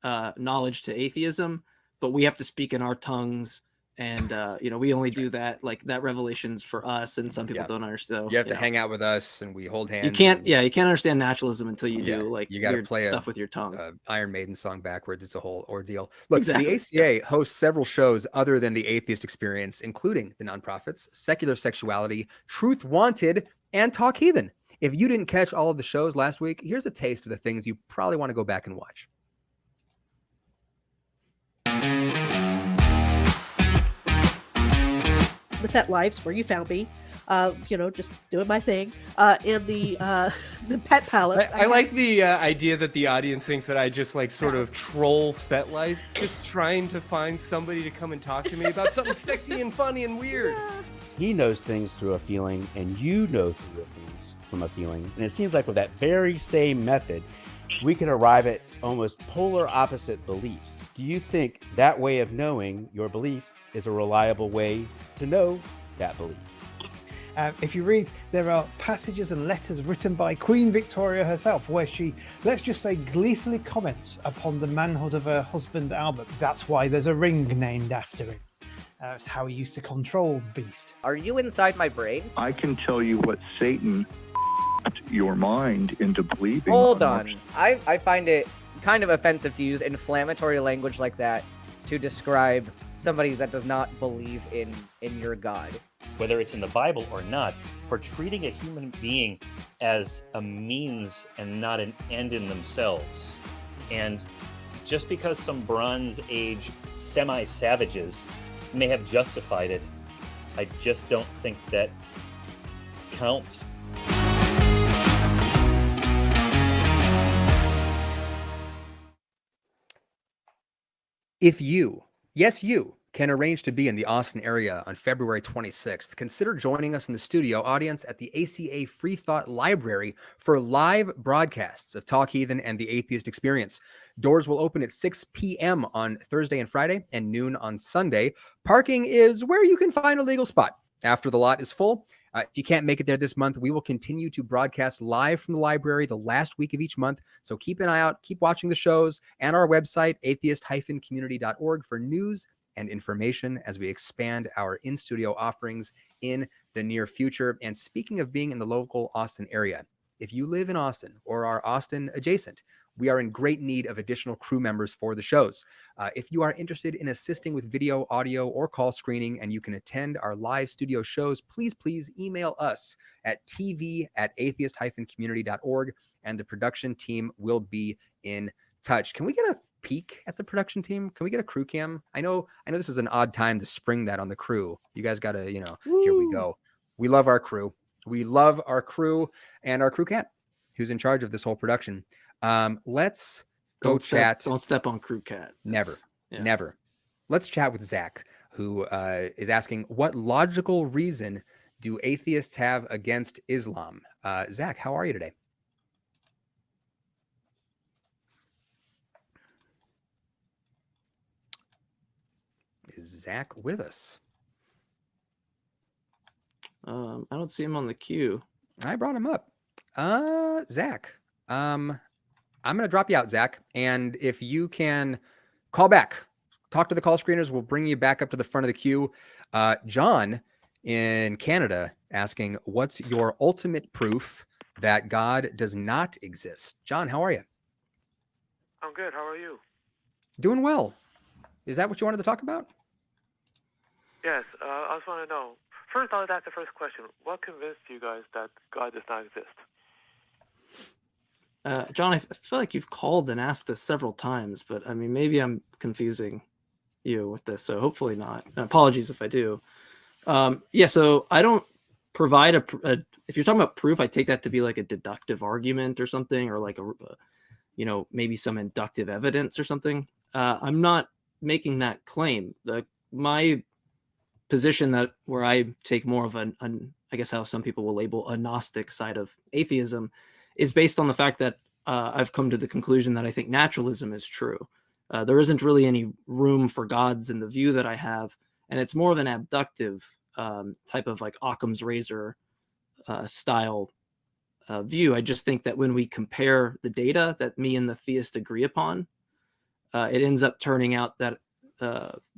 knowledge to atheism, but we have to speak in our tongues. And, we only do that, like, that revelation's for us, and some people don't understand. You have to hang out with us, and we hold hands. You can't understand naturalism until you do, like, you got to play stuff with your tongue. Iron Maiden song backwards. It's a whole ordeal. Look, exactly. The ACA hosts several shows other than the Atheist Experience, including The Nonprofits, Secular Sexuality, Truth Wanted, and Talk Heathen. If you didn't catch all of the shows last week, here's a taste of the things you probably want to go back and watch. With that Lives, where you found me, just doing my thing, in the Pet Palace. I like the idea that the audience thinks that I just like sort of troll FetLife, just trying to find somebody to come and talk to me about something sexy and funny and weird. He knows things through a feeling, and you know through things from a feeling. And it seems like with that very same method, we can arrive at almost polar opposite beliefs. Do you think that way of knowing your belief is a reliable way to know that belief? If you read, there are passages and letters written by Queen Victoria herself where she, let's just say, gleefully comments upon the manhood of her husband Albert. That's why there's a ring named after him. It's how he used to control the beast. Are you inside my brain? I can tell you what Satan your mind into believing. Hold on. I find it kind of offensive to use inflammatory language like that to describe somebody that does not believe in your God. Whether it's in the Bible or not, for treating a human being as a means and not an end in themselves. And just because some Bronze Age semi-savages may have justified it, I just don't think that counts. If you, yes, you, can arrange to be in the Austin area on February 26th, consider joining us in the studio audience at the ACA Free Thought Library for live broadcasts of Talk Heathen and the Atheist Experience. Doors will open at 6 p.m. on Thursday and Friday and noon on Sunday. Parking is where you can find a legal spot after the lot is full. If you can't make it there this month, we will continue to broadcast live from the library the last week of each month. So keep an eye out, keep watching the shows and our website, atheist-community.org, for news and information as we expand our in-studio offerings in the near future. And speaking of being in the local Austin area, if you live in Austin or are Austin adjacent, we are in great need of additional crew members for the shows. If you are interested in assisting with video, audio, or call screening, and you can attend our live studio shows, please email us at tv@atheist-community.org, and the production team will be in touch. Can we get a peek at the production team? Can we get a crew cam? I know this is an odd time to spring that on the crew. You guys got to, here we go. We love our crew. We love our crew and our crew cat, who's in charge of this whole production. Let's go chat. Don't step on crew cat. Never. Let's chat with Zach, who is asking, what logical reason do atheists have against Islam? Zach, how are you today? Is Zach with us? I don't see him on the queue. I brought him up. Zach, I'm going to drop you out, Zach. And if you can call back, talk to the call screeners, we'll bring you back up to the front of the queue. John in Canada asking, what's your ultimate proof that God does not exist? John, how are you? I'm good. How are you? Doing well. Is that what you wanted to talk about? Yes. I just want to know. First, I'll ask the first question. What convinced you guys that God does not exist? John, I feel like you've called and asked this several times, but I mean, maybe I'm confusing you with this, so hopefully not. Apologies if I do. So I don't provide if you're talking about proof, I take that to be like a deductive argument or something, or like maybe some inductive evidence or something. I'm not making that claim. My position where I take more of I guess how some people will label a Gnostic side of atheism is based on the fact that I've come to the conclusion that I think naturalism is true. There isn't really any room for gods in the view that I have, and it's more of an abductive type of like Occam's razor style view. I just think that when we compare the data that me and the theist agree upon, it ends up turning out that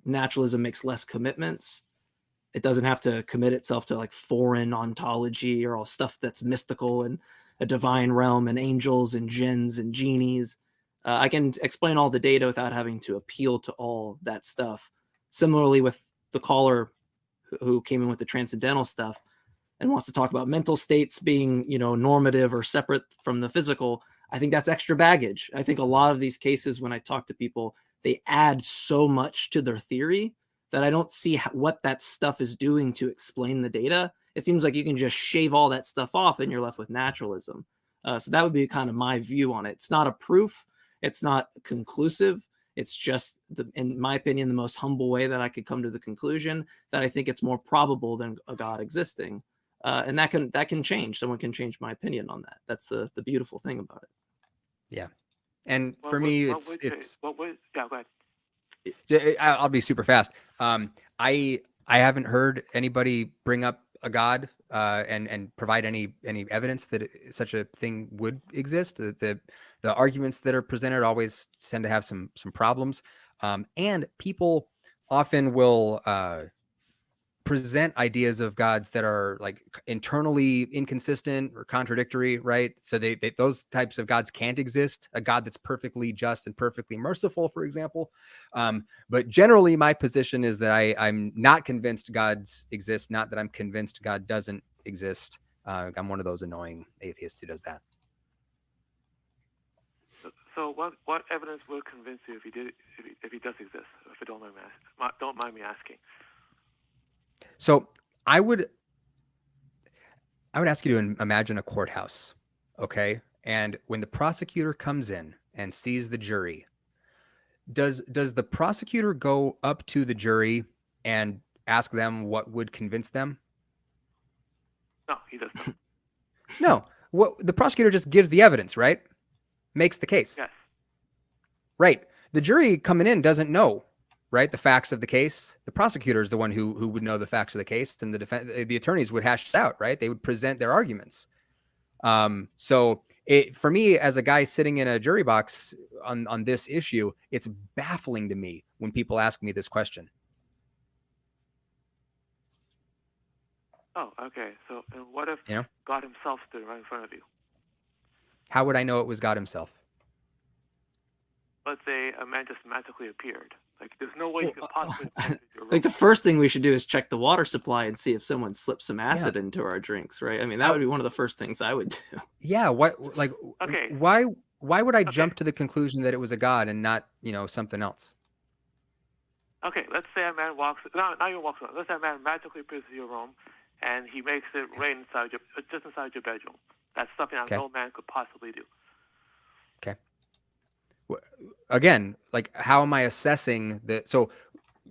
naturalism makes less commitments. It doesn't have to commit itself to like foreign ontology or all stuff that's mystical and a divine realm and angels and jinns and genies. I can explain all the data without having to appeal to all that stuff. Similarly with the caller who came in with the transcendental stuff and wants to talk about mental states being, normative or separate from the physical, I think that's extra baggage. I think a lot of these cases, when I talk to people, they add so much to their theory that I don't see what that stuff is doing to explain the data. It seems like you can just shave all that stuff off and you're left with naturalism. So that would be kind of my view on it. It's not a proof. It's not conclusive. It's just, in my opinion, the most humble way that I could come to the conclusion that I think it's more probable than a God existing. And that can change. Someone can change my opinion on that. That's the beautiful thing about it. Yeah. And for me, yeah, go ahead. I'll be super fast. I haven't heard anybody bring up a God and provide any evidence that such a thing would exist. The arguments that are presented always tend to have some problems, and people often will present ideas of gods that are like internally inconsistent or contradictory, right? So they those types of gods can't exist. A God that's perfectly just and perfectly merciful, for example. But generally, my position is that I'm not convinced gods exist, not that I'm convinced God doesn't exist. I'm one of those annoying atheists who does that. So what evidence would convince you if he does exist? If you don't mind me asking. So I would ask you to imagine a courthouse, okay? And when the prosecutor comes in and sees the jury, does the prosecutor go up to the jury and ask them what would convince them? No, he doesn't. No. What the prosecutor just gives the evidence, right? Makes the case. Yes. Right. The jury coming in doesn't know, right, the facts of the case. The prosecutor is the one who would know the facts of the case, and the attorneys would hash it out, right? They would present their arguments. So for me, as a guy sitting in a jury box on this issue, it's baffling to me when people ask me this question. Oh, okay. So, and what if God himself stood right in front of you? How would I know it was God himself? Let's say a man just magically appeared. Like, there's no way you could possibly. Like, the first thing we should do is check the water supply and see if someone slipped some acid into our drinks, right? I mean, that would be one of the first things I would do. Yeah. What? Like, Okay. Why would I jump to the conclusion that it was a God and not, something else? Okay, let's say a man walks. Not even walks around. Let's say a man magically appears in your room, and he makes it rain just inside your bedroom. That's something that no man could possibly do. Okay. Again, like, how am I assessing the? So,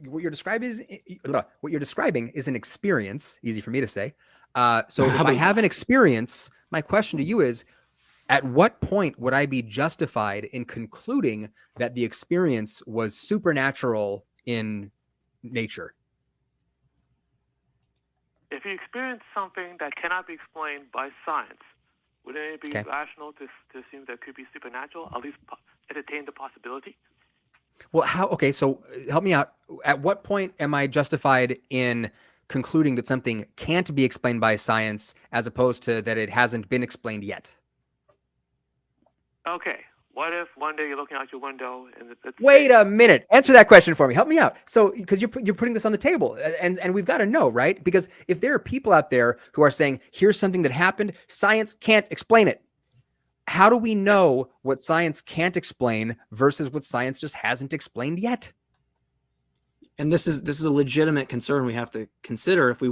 what you're describing is an experience. Easy for me to say. So, if I have an experience, my question to you is, at what point would I be justified in concluding that the experience was supernatural in nature? If you experience something that cannot be explained by science, wouldn't it be rational to assume that it could be supernatural? At least entertain the possibility. Well, how? Okay, so help me out. At what point am I justified in concluding that something can't be explained by science, as opposed to that it hasn't been explained yet? Okay. What if one day you're looking out your window and Wait a minute. Answer that question for me. Help me out. So, because you're putting this on the table, and we've got to know, right? Because if there are people out there who are saying, here's something that happened, science can't explain it. How do we know what science can't explain versus what science just hasn't explained yet? And this is a legitimate concern we have to consider if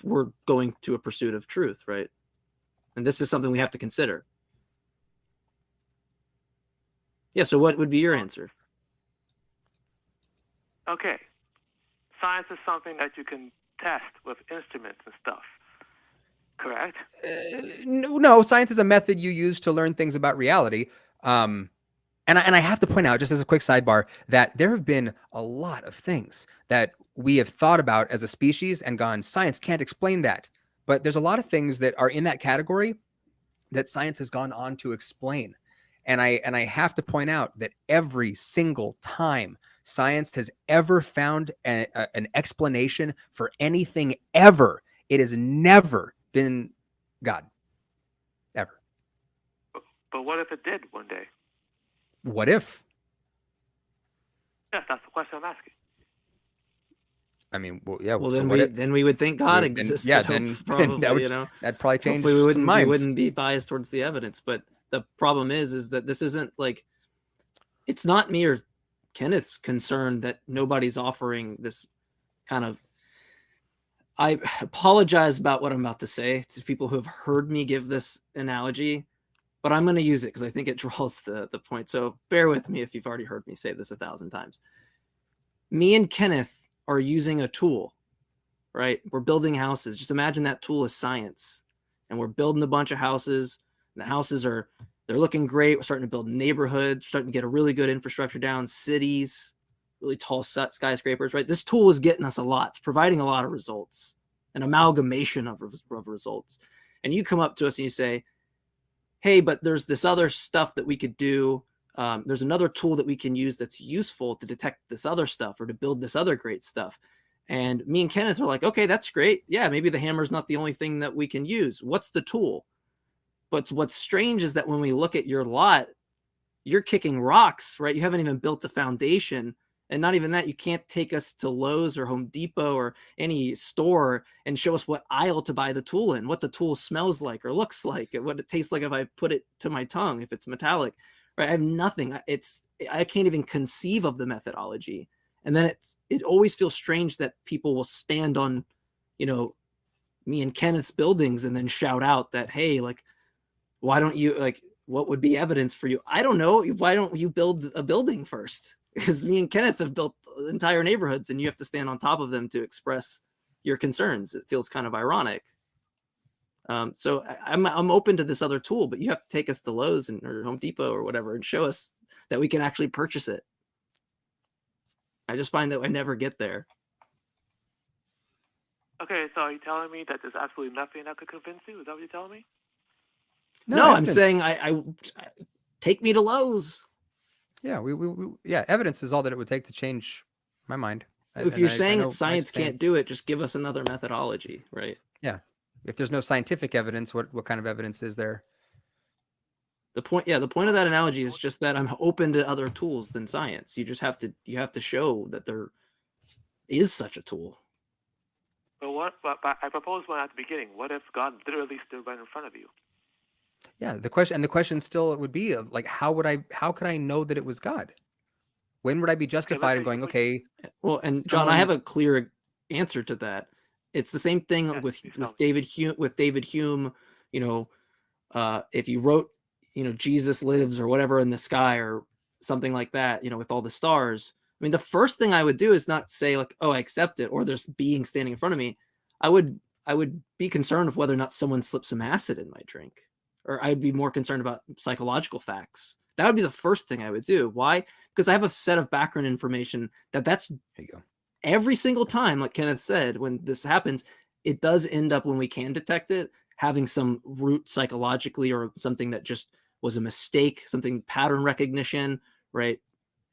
we're going to a pursuit of truth, right? And this is something we have to consider. Yeah, so what would be your answer? Okay. Science is something that you can test with instruments and stuff. Correct? No, science is a method you use to learn things about reality. And I have to point out, just as a quick sidebar, that there have been a lot of things that we have thought about as a species and gone, science can't explain that. But there's a lot of things that are in that category that science has gone on to explain. And I have to point out that every single time science has ever found an explanation for anything ever, it has never been God. Ever. But what if it did one day? What if? Yes, that's the question I'm asking. I mean, well, yeah. Well, so then we would think God exists. Yeah, then that'd probably change some minds. We wouldn't be biased towards the evidence. But the problem is that this isn't like, it's not me or Kenneth's concern that nobody's offering this kind of. I apologize about what I'm about to say to people who have heard me give this analogy, but I'm going to use it because I think it draws the point. So bear with me if you've already heard me say this 1,000 times. Me and Kenneth are using a tool, right? We're building houses. Just imagine that tool is science, and we're building a bunch of houses. And the houses they're looking great. We're starting to build neighborhoods, starting to get a really good infrastructure down, cities, really tall skyscrapers, right? This tool is getting us a lot. It's providing a lot of results. an amalgamation of results. And you come up to us and you say, hey, but there's this other stuff that we could do. There's another tool that we can use that's useful to detect this other stuff or to build this other great stuff. And me and Kenneth are like, okay, that's great. Yeah, maybe the hammer's not the only thing that we can use. What's the tool? But what's strange is that when we look at your lot, you're kicking rocks, right? You haven't even built a foundation. And not even that, you can't take us to Lowe's or Home Depot or any store and show us what aisle to buy the tool in, what the tool smells like or looks like, what it tastes like if I put it to my tongue, if it's metallic, right? I have nothing. I can't even conceive of the methodology. And then it always feels strange that people will stand on, me and Kenneth's buildings and then shout out that, hey, like, why don't you, like, what would be evidence for you? I don't know. Why don't you build a building first? Because me and Kenneth have built entire neighborhoods and you have to stand on top of them to express your concerns. It feels kind of ironic. So I'm open to this other tool, but you have to take us to Lowe's or Home Depot or whatever and show us that we can actually purchase it. I just find that I never get there. Okay, so are you telling me that there's absolutely nothing that could convince you? Is that what you're telling me? No, I'm saying I take me to Lowe's. Yeah, yeah, evidence is all that it would take to change my mind. If you're saying that science can't do it, just give us another methodology, right? Yeah. If there's no scientific evidence, what kind of evidence is there? The point of that analogy is just that I'm open to other tools than science. You just have to show that there is such a tool. But I proposed one at the beginning. What if God literally stood right in front of you? Yeah, the question still would be of like, how could I know that it was God? When would I be justified in going, okay? Well, and John, I have a clear answer to that. It's the same thing with David Hume. With David Hume, if you wrote, Jesus lives or whatever in the sky or something like that, with all the stars. I mean, the first thing I would do is not say like, oh, I accept it, or there's being standing in front of me. I would be concerned of whether or not someone slipped some acid in my drink. Or I'd be more concerned about psychological facts. That would be the first thing I would do. Why? Because I have a set of background information that's there you go. Every single time, like Kenneth said, when this happens, it does end up when we can detect it, having some root psychologically or something that just was a mistake, something pattern recognition, right?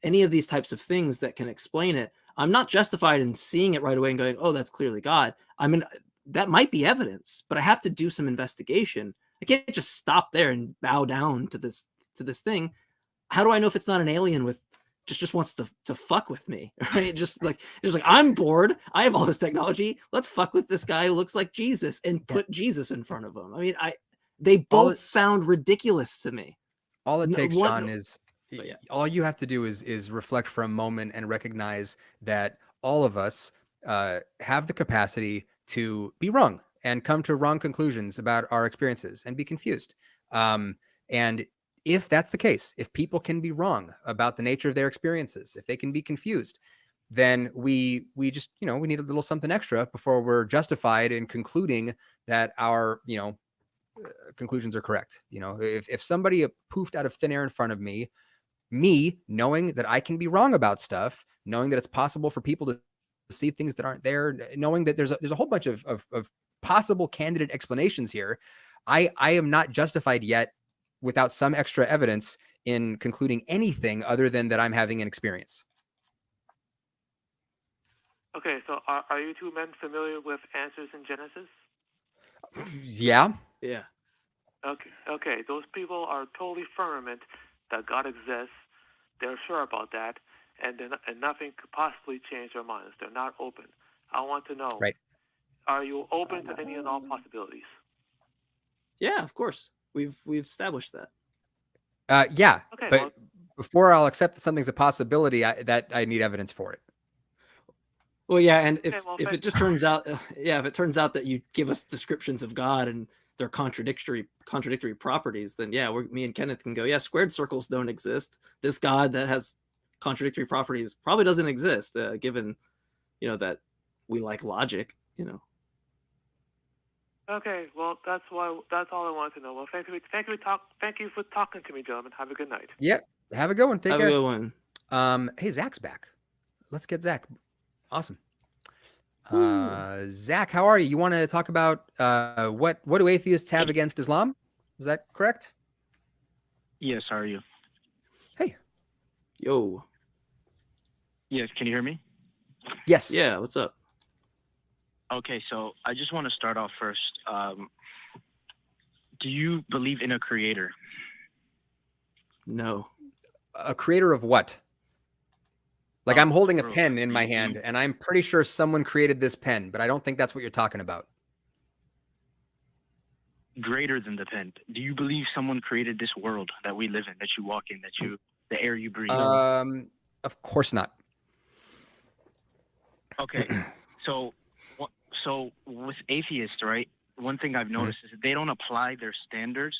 Any of these types of things that can explain it. I'm not justified in seeing it right away and going, oh, that's clearly God. I mean, that might be evidence, but I have to do some investigation. I can't just stop there and bow down to this thing. How do I know if it's not an alien with just wants to fuck with me? Right? Just like I'm bored. I have all this technology. Let's fuck with this guy who looks like Jesus and put Jesus in front of him. I mean, they both sound ridiculous to me. All it takes, John, is all you have to do is reflect for a moment and recognize that all of us have the capacity to be wrong and come to wrong conclusions about our experiences and be confused. And if that's the case, if people can be wrong about the nature of their experiences, if they can be confused, then we just, we need a little something extra before we're justified in concluding that our, conclusions are correct. If somebody poofed out of thin air in front of me knowing that I can be wrong about stuff, knowing that it's possible for people to see things that aren't there, knowing that there's a whole bunch of possible candidate explanations here, I am not justified yet without some extra evidence in concluding anything other than that I'm having an experience. Okay, so are you two men familiar with Answers in Genesis? Yeah. Yeah. Okay. Those people are totally firmament that God exists. They're sure about that, and nothing could possibly change their minds. They're not open. I want to know. Right. Are you open to any and all possibilities? Yeah, of course. We've established that. Yeah. Okay, but before I'll accept that something's a possibility, I need evidence for it. Well, yeah, and if it just turns out, if it turns out that you give us descriptions of God and they're contradictory properties, then yeah, me and Kenneth can go, yeah, squared circles don't exist. This God that has contradictory properties probably doesn't exist, given, that we like logic, Okay, well, that's all I wanted to know. Well, thank you for talking to me, gentlemen. Have a good night. Yep. Have a good one. Take care. Have a good one. Hey, Zach's back. Let's get Zach. Awesome. Zach, how are you? You want to talk about what do atheists have against Islam? Is that correct? Yes, how are you? Hey. Yo. Yes, can you hear me? Yes. Yeah, what's up? Okay, so I just want to start off first. Do you believe in a creator? No. A creator of what? Like I'm holding a pen in my hand, and I'm pretty sure someone created this pen, but I don't think that's what you're talking about. Greater than the pen. Do you believe someone created this world that we live in, that you walk in, the air you breathe? Of course not. Okay, so with atheists, right? One thing I've noticed is that they don't apply their standards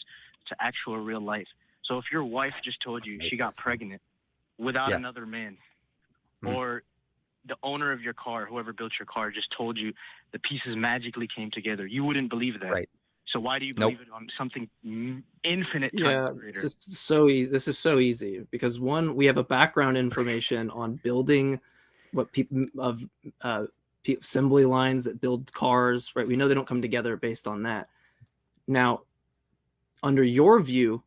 to actual real life. So if your wife just told you she got pregnant without another man, or the owner of your car, whoever built your car, just told you the pieces magically came together, you wouldn't believe that. Right. So why do you believe it on something infinite times Yeah, greater? it's just so easy. This is so easy because one, we have a background information on building what people of assembly lines that build cars, right? We know they don't come together based on that. Now, under your view,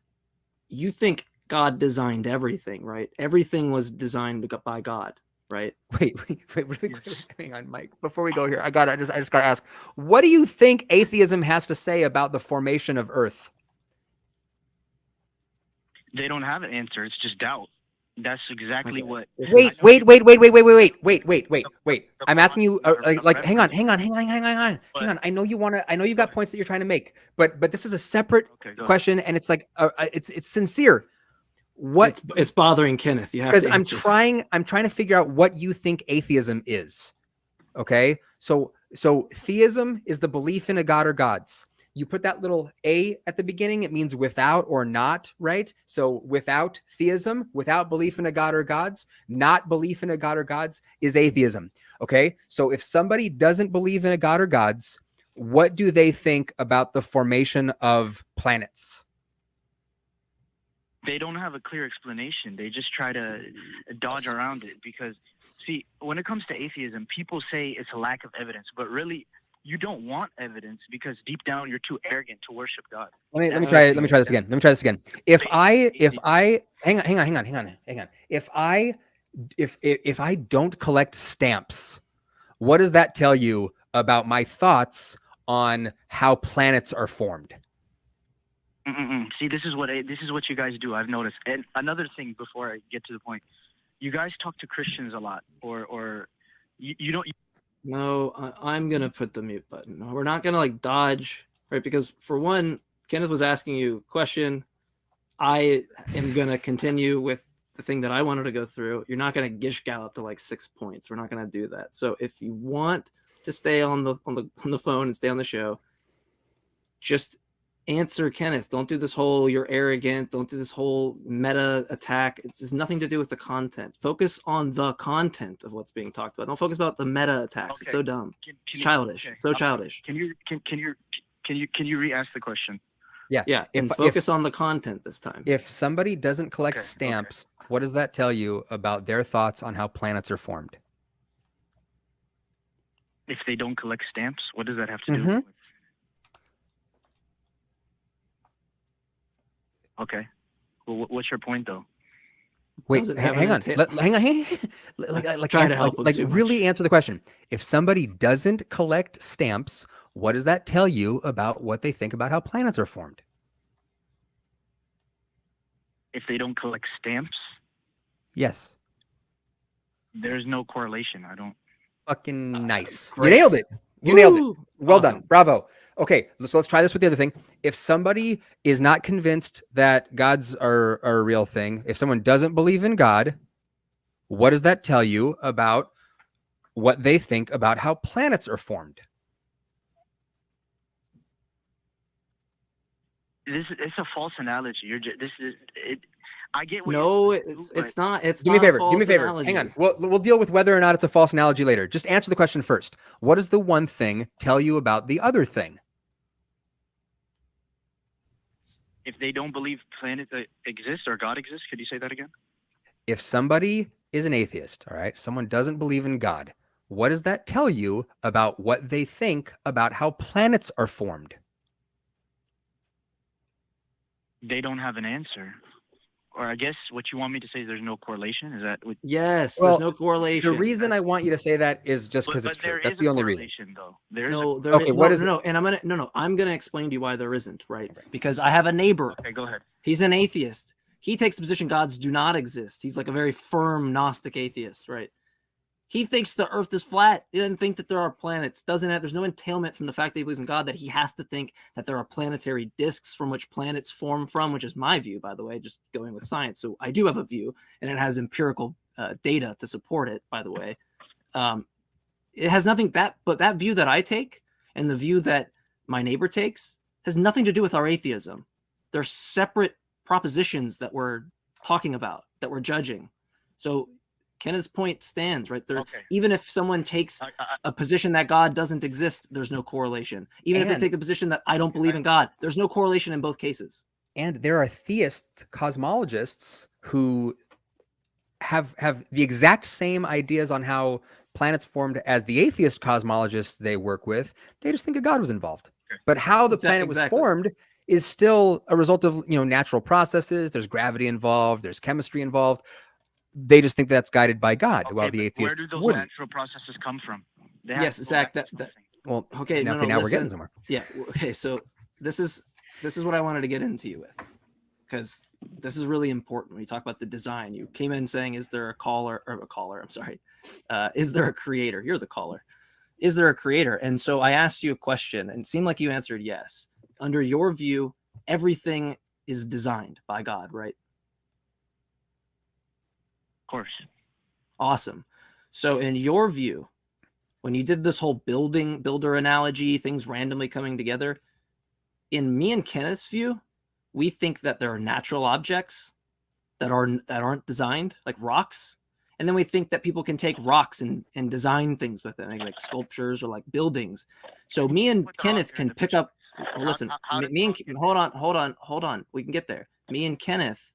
you think God designed everything, right? Everything was designed by God, right? Wait, really quick. Hang on, Mike. Before we go here, I just gotta ask, what do you think atheism has to say about the formation of Earth? They don't have an answer. It's just doubt. That's exactly what. Wait. I'm asking you, hang on. I know you've got points that you're trying to make, but this is a separate question, and it's like, it's sincere. What it's bothering Kenneth. You have because to I'm trying to figure out what you think atheism is. Okay, so theism is the belief in a god or gods. You put that little a at the beginning, it means without or not, right? So without theism, without belief in a god or gods, not belief in a god or gods is atheism. Okay, so if somebody doesn't believe in a god or gods, what do they think about the formation of planets? They don't have a clear explanation. They just try to dodge around it because, see, when it comes to atheism, people say it's a lack of evidence, but really, you don't want evidence because deep down you're too arrogant to worship God. Let me try this again. If I hang on. If I don't collect stamps, what does that tell you about my thoughts on how planets are formed? See, this is what you guys do. I've noticed. And another thing before I get to the point, you guys talk to Christians a lot, or you don't. No, I'm gonna put the mute button. We're not gonna like dodge, right? Because for one, Kenneth was asking you a question. I am gonna continue with the thing that I wanted to go through. You're not gonna gish gallop to like 6 points. We're not gonna do that. So if you want to stay on the phone and stay on the show, just answer Kenneth. Don't do this whole you're arrogant. Don't do this whole meta attack. It has nothing to do with the content. Focus on the content of what's being talked about. Don't focus about the meta attacks. It's so dumb. It's childish. So childish. Can you re-ask the question? Yeah. And focus on the content this time. If somebody doesn't collect stamps, what does that tell you about their thoughts on how planets are formed? If they don't collect stamps, what does that have to do with? Okay. Well, what's your point, though? Wait, hang on. Really answer the question. If somebody doesn't collect stamps, what does that tell you about what they think about how planets are formed? If they don't collect stamps? Yes. There's no correlation. I don't. Fucking nice. Great. You nailed it. You nailed it. Well Awesome. done. Bravo. Okay, so let's try this with the other thing. If somebody is not convinced that gods are a real thing, if someone doesn't believe in God, what does that tell you about what they think about how planets are formed? It's a false analogy. I get what No, it's not. It's Do me a not favor. false Do me a favor. analogy. Hang on. We'll deal with whether or not it's a false analogy later. Just answer the question first. What does the one thing tell you about the other thing? If they don't believe planets exist or God exists, could you say that again? If somebody is an atheist, all right, someone doesn't believe in God, what does that tell you about what they think about how planets are formed? They don't have an answer. Or I guess what you want me to say is there's no correlation. Is that what? Yes, Well, there's no correlation. The reason I want you to say that is just because it's true. That's the only reason. Though. There is No, a there Okay, is, what no, is no, no, and I'm gonna explain to you why there isn't, right? Because I have a neighbor. Okay, go ahead. He's an atheist. He takes the position gods do not exist. He's like a very firm Gnostic atheist, right? He thinks the Earth is flat. He doesn't think that there are planets. There's no entailment from the fact that he believes in God that he has to think that there are planetary disks from which planets form from, which is my view, by the way, just going with science. So I do have a view, and it has empirical data to support it, by the way. It has nothing but that view that I take and the view that my neighbor takes has nothing to do with our atheism. They're separate propositions that we're talking about, that we're judging. So Kenneth's point stands right there. Okay. Even if someone takes a position that God doesn't exist, there's no correlation. Even if they take the position that I don't believe in God, there's no correlation in both cases. And there are theist cosmologists who have the exact same ideas on how planets formed as the atheist cosmologists they work with. They just think a God was involved. But how the planet was formed is still a result of, natural processes. There's gravity involved. There's chemistry involved. They just think that's guided by God, while the atheist Where do those wouldn't. natural processes come from? Yes, Zach. Well, okay. now, No, now we're listen. getting somewhere. Yeah. Okay. So this is what I wanted to get into you with, because this is really important when you talk about the design. You came in saying, "Is there a caller or a caller?" I'm sorry. Is there a creator? You're the caller. Is there a creator? And so I asked you a question, and it seemed like you answered yes. Under your view, everything is designed by God, right? Course. Awesome. So in your view, when you did this whole builder analogy, things randomly coming together, in me and Kenneth's view, we think that there are natural objects that aren't designed, like rocks. And then we think that people can take rocks and design things with them, like sculptures or like buildings. So me and Kenneth can pick up, listen, hold on. We can get there. Me and Kenneth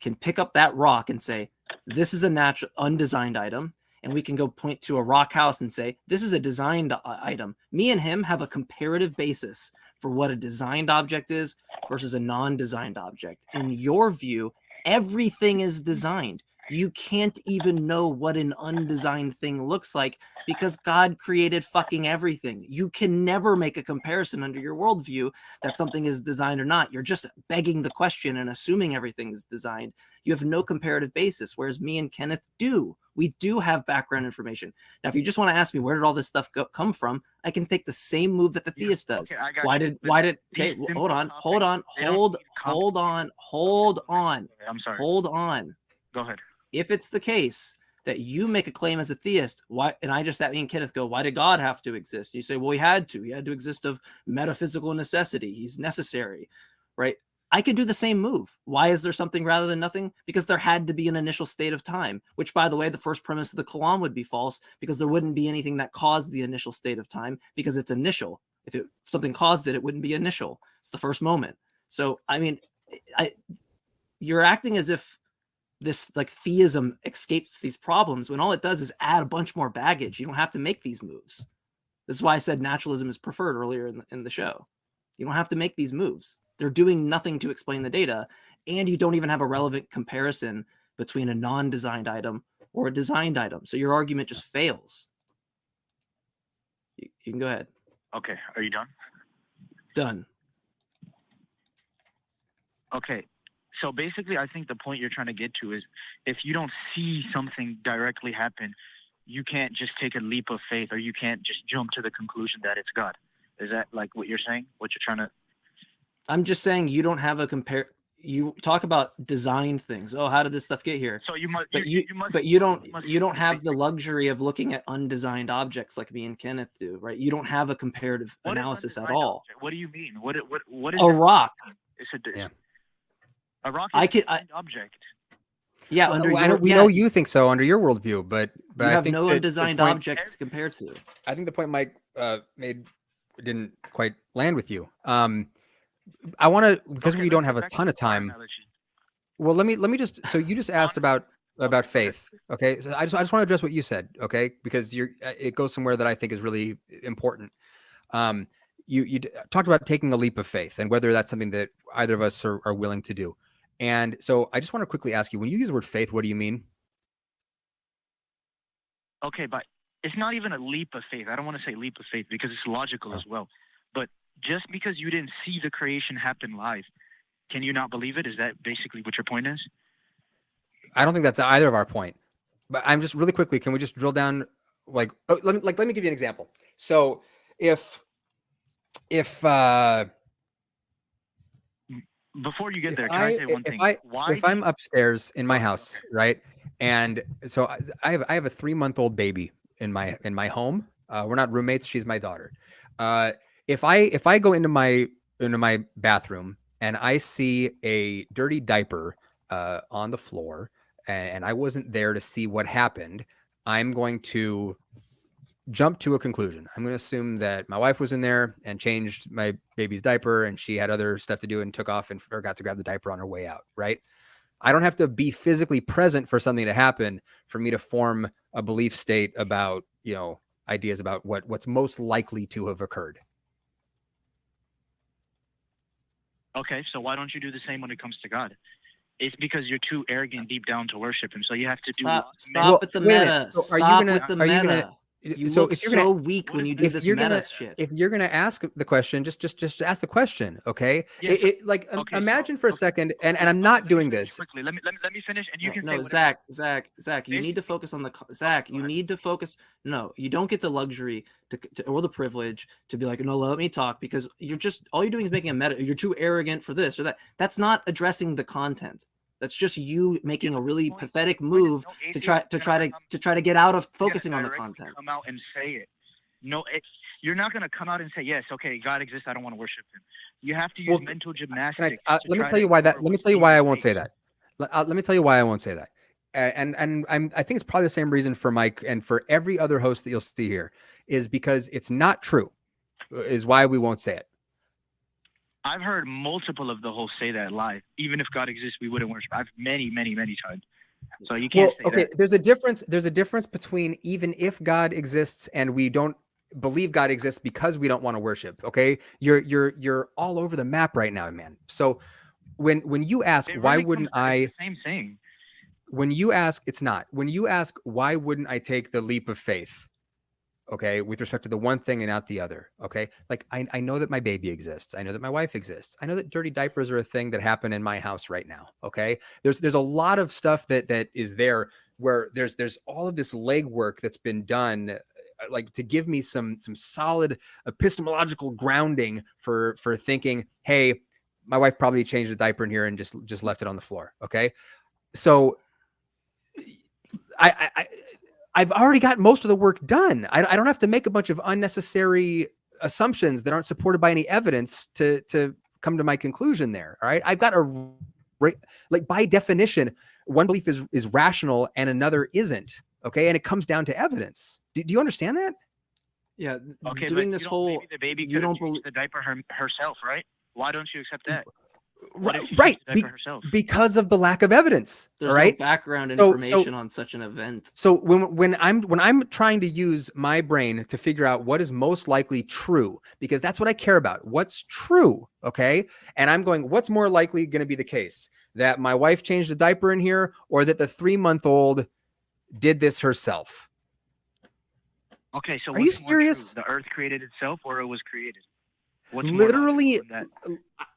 can pick up that rock and say, this is a natural undesigned item, and we can go point to a rock house and say this is a designed item. Me and him have a comparative basis for what a designed object is versus a non-designed object. In your view, everything is designed. You can't even know what an undesigned thing looks like because God created fucking everything. You can never make a comparison under your worldview that something is designed or not. You're just begging the question and assuming everything is designed. You have no comparative basis, whereas me and Kenneth do. We do have background information. Now, if you just want to ask me where did all this stuff come from, I can take the same move that the theist does. Okay, I got Why you. did? Okay, hold on. I'm sorry. Hold on. Go ahead. If it's the case that you make a claim as a theist, why? And I just, that me and Kenneth go, why did God have to exist? You say, well, he had to exist of metaphysical necessity. He's necessary, right? I could do the same move. Why is there something rather than nothing? Because there had to be an initial state of time, which, by the way, the first premise of the Kalam would be false because there wouldn't be anything that caused the initial state of time because it's initial. If something caused it, it wouldn't be initial. It's the first moment. So, I mean, you're acting as if this like theism escapes these problems when all it does is add a bunch more baggage. You don't have to make these moves. This is why I said naturalism is preferred earlier in the show. You don't have to make these moves. They're doing nothing to explain the data, and you don't even have a relevant comparison between a non-designed item or a designed item. So your argument just fails. You can go ahead. Okay, are you done? Done. Okay. So basically, I think the point you're trying to get to is if you don't see something directly happen, you can't just take a leap of faith or you can't just jump to the conclusion that it's God. Is that like what you're saying? What you're trying to... I'm just saying you don't have a you talk about design things. Oh, how did this stuff get here? So you must... But you don't have the luxury of looking at undesigned objects like me and Kenneth do, right? You don't have a comparative analysis at all. Object? What do you mean? What is a rock? It's a... Yeah. A rock is an object. Yeah, Well, we know you think so under your worldview, but you I have think no that undesigned the point, objects to compare to. I think the point Mike made didn't quite land with you. I want to, because we don't have a ton of time. Well, let me just. So you just asked about about faith. Okay, so I just want to address what you said. Okay, because it goes somewhere that I think is really important. You talked about taking a leap of faith and whether that's something that either of us are willing to do. And so I just want to quickly ask you, when you use the word faith, what do you mean? Okay, but it's not even a leap of faith. I don't want to say leap of faith because it's logical as well. But just because you didn't see the creation happen live, can you not believe it? Is that basically what your point is? I don't think that's either of our point. But I'm just really quickly, can we just drill down? Let me give you an example. So if before you get there, can I say one thing? If I'm upstairs in my house, right, and so I have a 3-month-old baby in my home. We're not roommates. She's my daughter. If I go into my bathroom and I see a dirty diaper on the floor, and I wasn't there to see what happened, I'm going to jump to a conclusion. I'm going to assume that my wife was in there and changed my baby's diaper, and she had other stuff to do and took off and forgot to grab the diaper on her way out, right? I don't have to be physically present for something to happen for me to form a belief state about, ideas about what's most likely to have occurred. Okay, so why don't you do the same when it comes to God? It's because you're too arrogant deep down to worship him. So you have to do. Stop with the meta. Stop with the meta. You look if you're so gonna, weak when you do this meta shit. If you're gonna ask the question, just ask the question, okay? Imagine for a second, and I'm not doing this. Quickly, let me finish, and you can. No, say Zach, you need to focus on the Zach. You need to focus. No, you don't get the luxury to or the privilege to be like, no, let me talk, because all you're doing is making a meta. You're too arrogant for this or that. That's not addressing the content. That's just you making a really pathetic move to try to get out of focusing on the content. Come out and say it. No, you're not going to come out and say, yes, okay, God exists, I don't want to worship him. You have to use mental gymnastics. Let me tell you why I won't say that. Let me tell you why I won't say that. And I think it's probably the same reason for Mike and for every other host that you'll see here, is because it's not true, is why we won't say it. I've heard multiple of the hosts say that live. Even if God exists, we wouldn't worship. I've many times. So you can't say that. There's a difference between even if God exists and we don't believe God exists because we don't want to worship. Okay, you're all over the map right now, man. So when you ask why wouldn't I? Same thing. When you ask, it's not. When you ask why wouldn't I take the leap of faith? Okay, with respect to the one thing and not the other. Okay, like I know that my baby exists. I know that my wife exists. I know that dirty diapers are a thing that happen in my house right now. Okay, there's a lot of stuff that is there where there's all of this legwork that's been done, like to give me some solid epistemological grounding for thinking, hey, my wife probably changed the diaper in here and just left it on the floor. Okay, so I've already got most of the work done. I don't have to make a bunch of unnecessary assumptions that aren't supported by any evidence to come to my conclusion there. All right. I've got by definition, one belief is rational and another isn't. Okay. And it comes down to evidence. Do you understand that? Yeah. Okay, doing but this whole, maybe the baby you don't believe the diaper herself, right? Why don't you accept that? Right. Because of the lack of evidence. There's all right. no background information on such an event. So when I'm trying to use my brain to figure out what is most likely true, because that's what I care about. What's true. Okay. And I'm going, what's more likely going to be the case? That my wife changed a diaper in here, or that the 3-month-old did this herself? Okay. So are you serious? The earth created itself, or it was created? What's literally,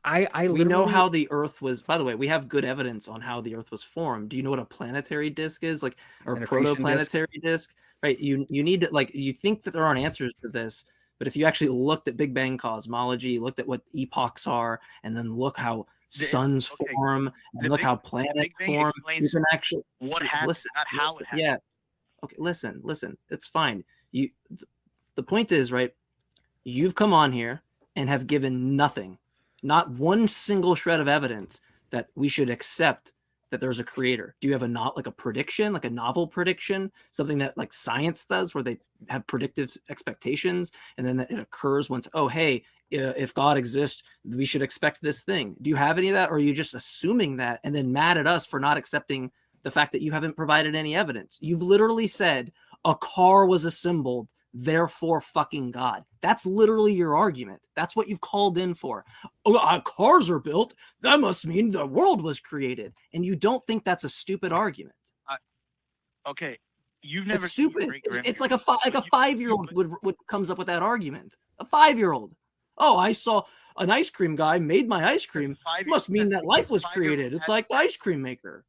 we know how the earth was. By the way, we have good evidence on how the earth was formed. Do you know what a planetary disk is, like, or protoplanetary disk? Right. You need to, like, you think that there aren't answers to this, but if you actually looked at Big Bang cosmology, looked at what epochs are, and then look how suns form, and look how planets form, you can actually what happens, not how it happens. Yeah. Okay. Listen. It's fine. The point is, right? You've come on here and have given nothing, not one single shred of evidence that we should accept that there's a creator. Do you have a prediction, like a novel prediction, something that like science does, where they have predictive expectations, and then it occurs once, oh, hey, if God exists, we should expect this thing. Do you have any of that, or are you just assuming that and then mad at us for not accepting the fact that you haven't provided any evidence. You've literally said a car was assembled, therefore fucking God. That's literally your argument. That's what you've called in for. Oh, cars are built, that must mean the world was created. And you don't think that's a stupid argument. Okay, you've never It's seen stupid. your It's like a 5-year-old would comes up with that argument. A 5-year-old. Oh, I saw an ice cream guy made my ice cream. Must mean that life was created. It's like the ice cream maker.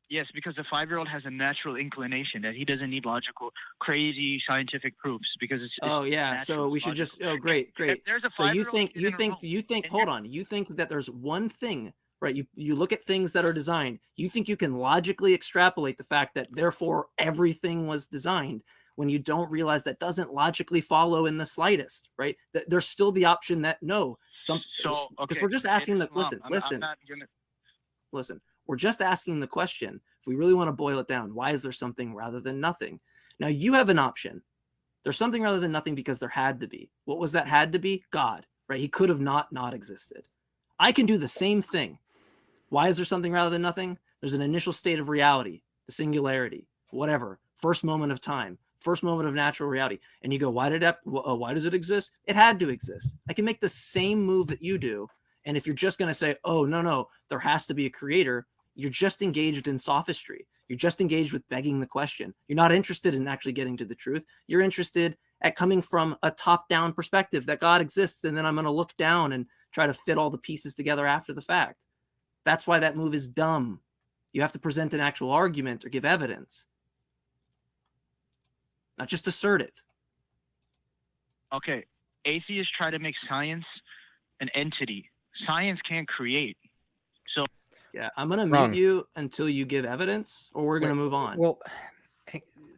Yes, because the 5-year-old has a natural inclination that he doesn't need logical, crazy scientific proofs because it's Oh yeah, so we should just great. there's a So you 5-year-old think hold on, you think that there's one thing, right? You look at things that are designed, you think you can logically extrapolate the fact that therefore everything was designed when you don't realize that doesn't logically follow in the slightest, right? There's still the option that no, because we're just asking the listen. We're just asking the question, if we really want to boil it down, why is there something rather than nothing? Now you have an option. There's something rather than nothing because there had to be. What was that had to be? God, right? He could have not existed. I can do the same thing. Why is there something rather than nothing? There's an initial state of reality, the singularity, whatever, first moment of time, first moment of natural reality. And you go, why does it exist? It had to exist. I can make the same move that you do. And if you're just going to say, oh, no, there has to be a creator, you're just engaged in sophistry. You're just engaged with begging the question. You're not interested in actually getting to the truth. You're interested at coming from a top-down perspective that God exists, and then I'm going to look down and try to fit all the pieces together after the fact. That's why that move is dumb. You have to present an actual argument or give evidence, not just assert it. Okay, atheists try to make science an entity. Science can't create. So yeah, I'm gonna mute you until you give evidence, or we're gonna move on. Well,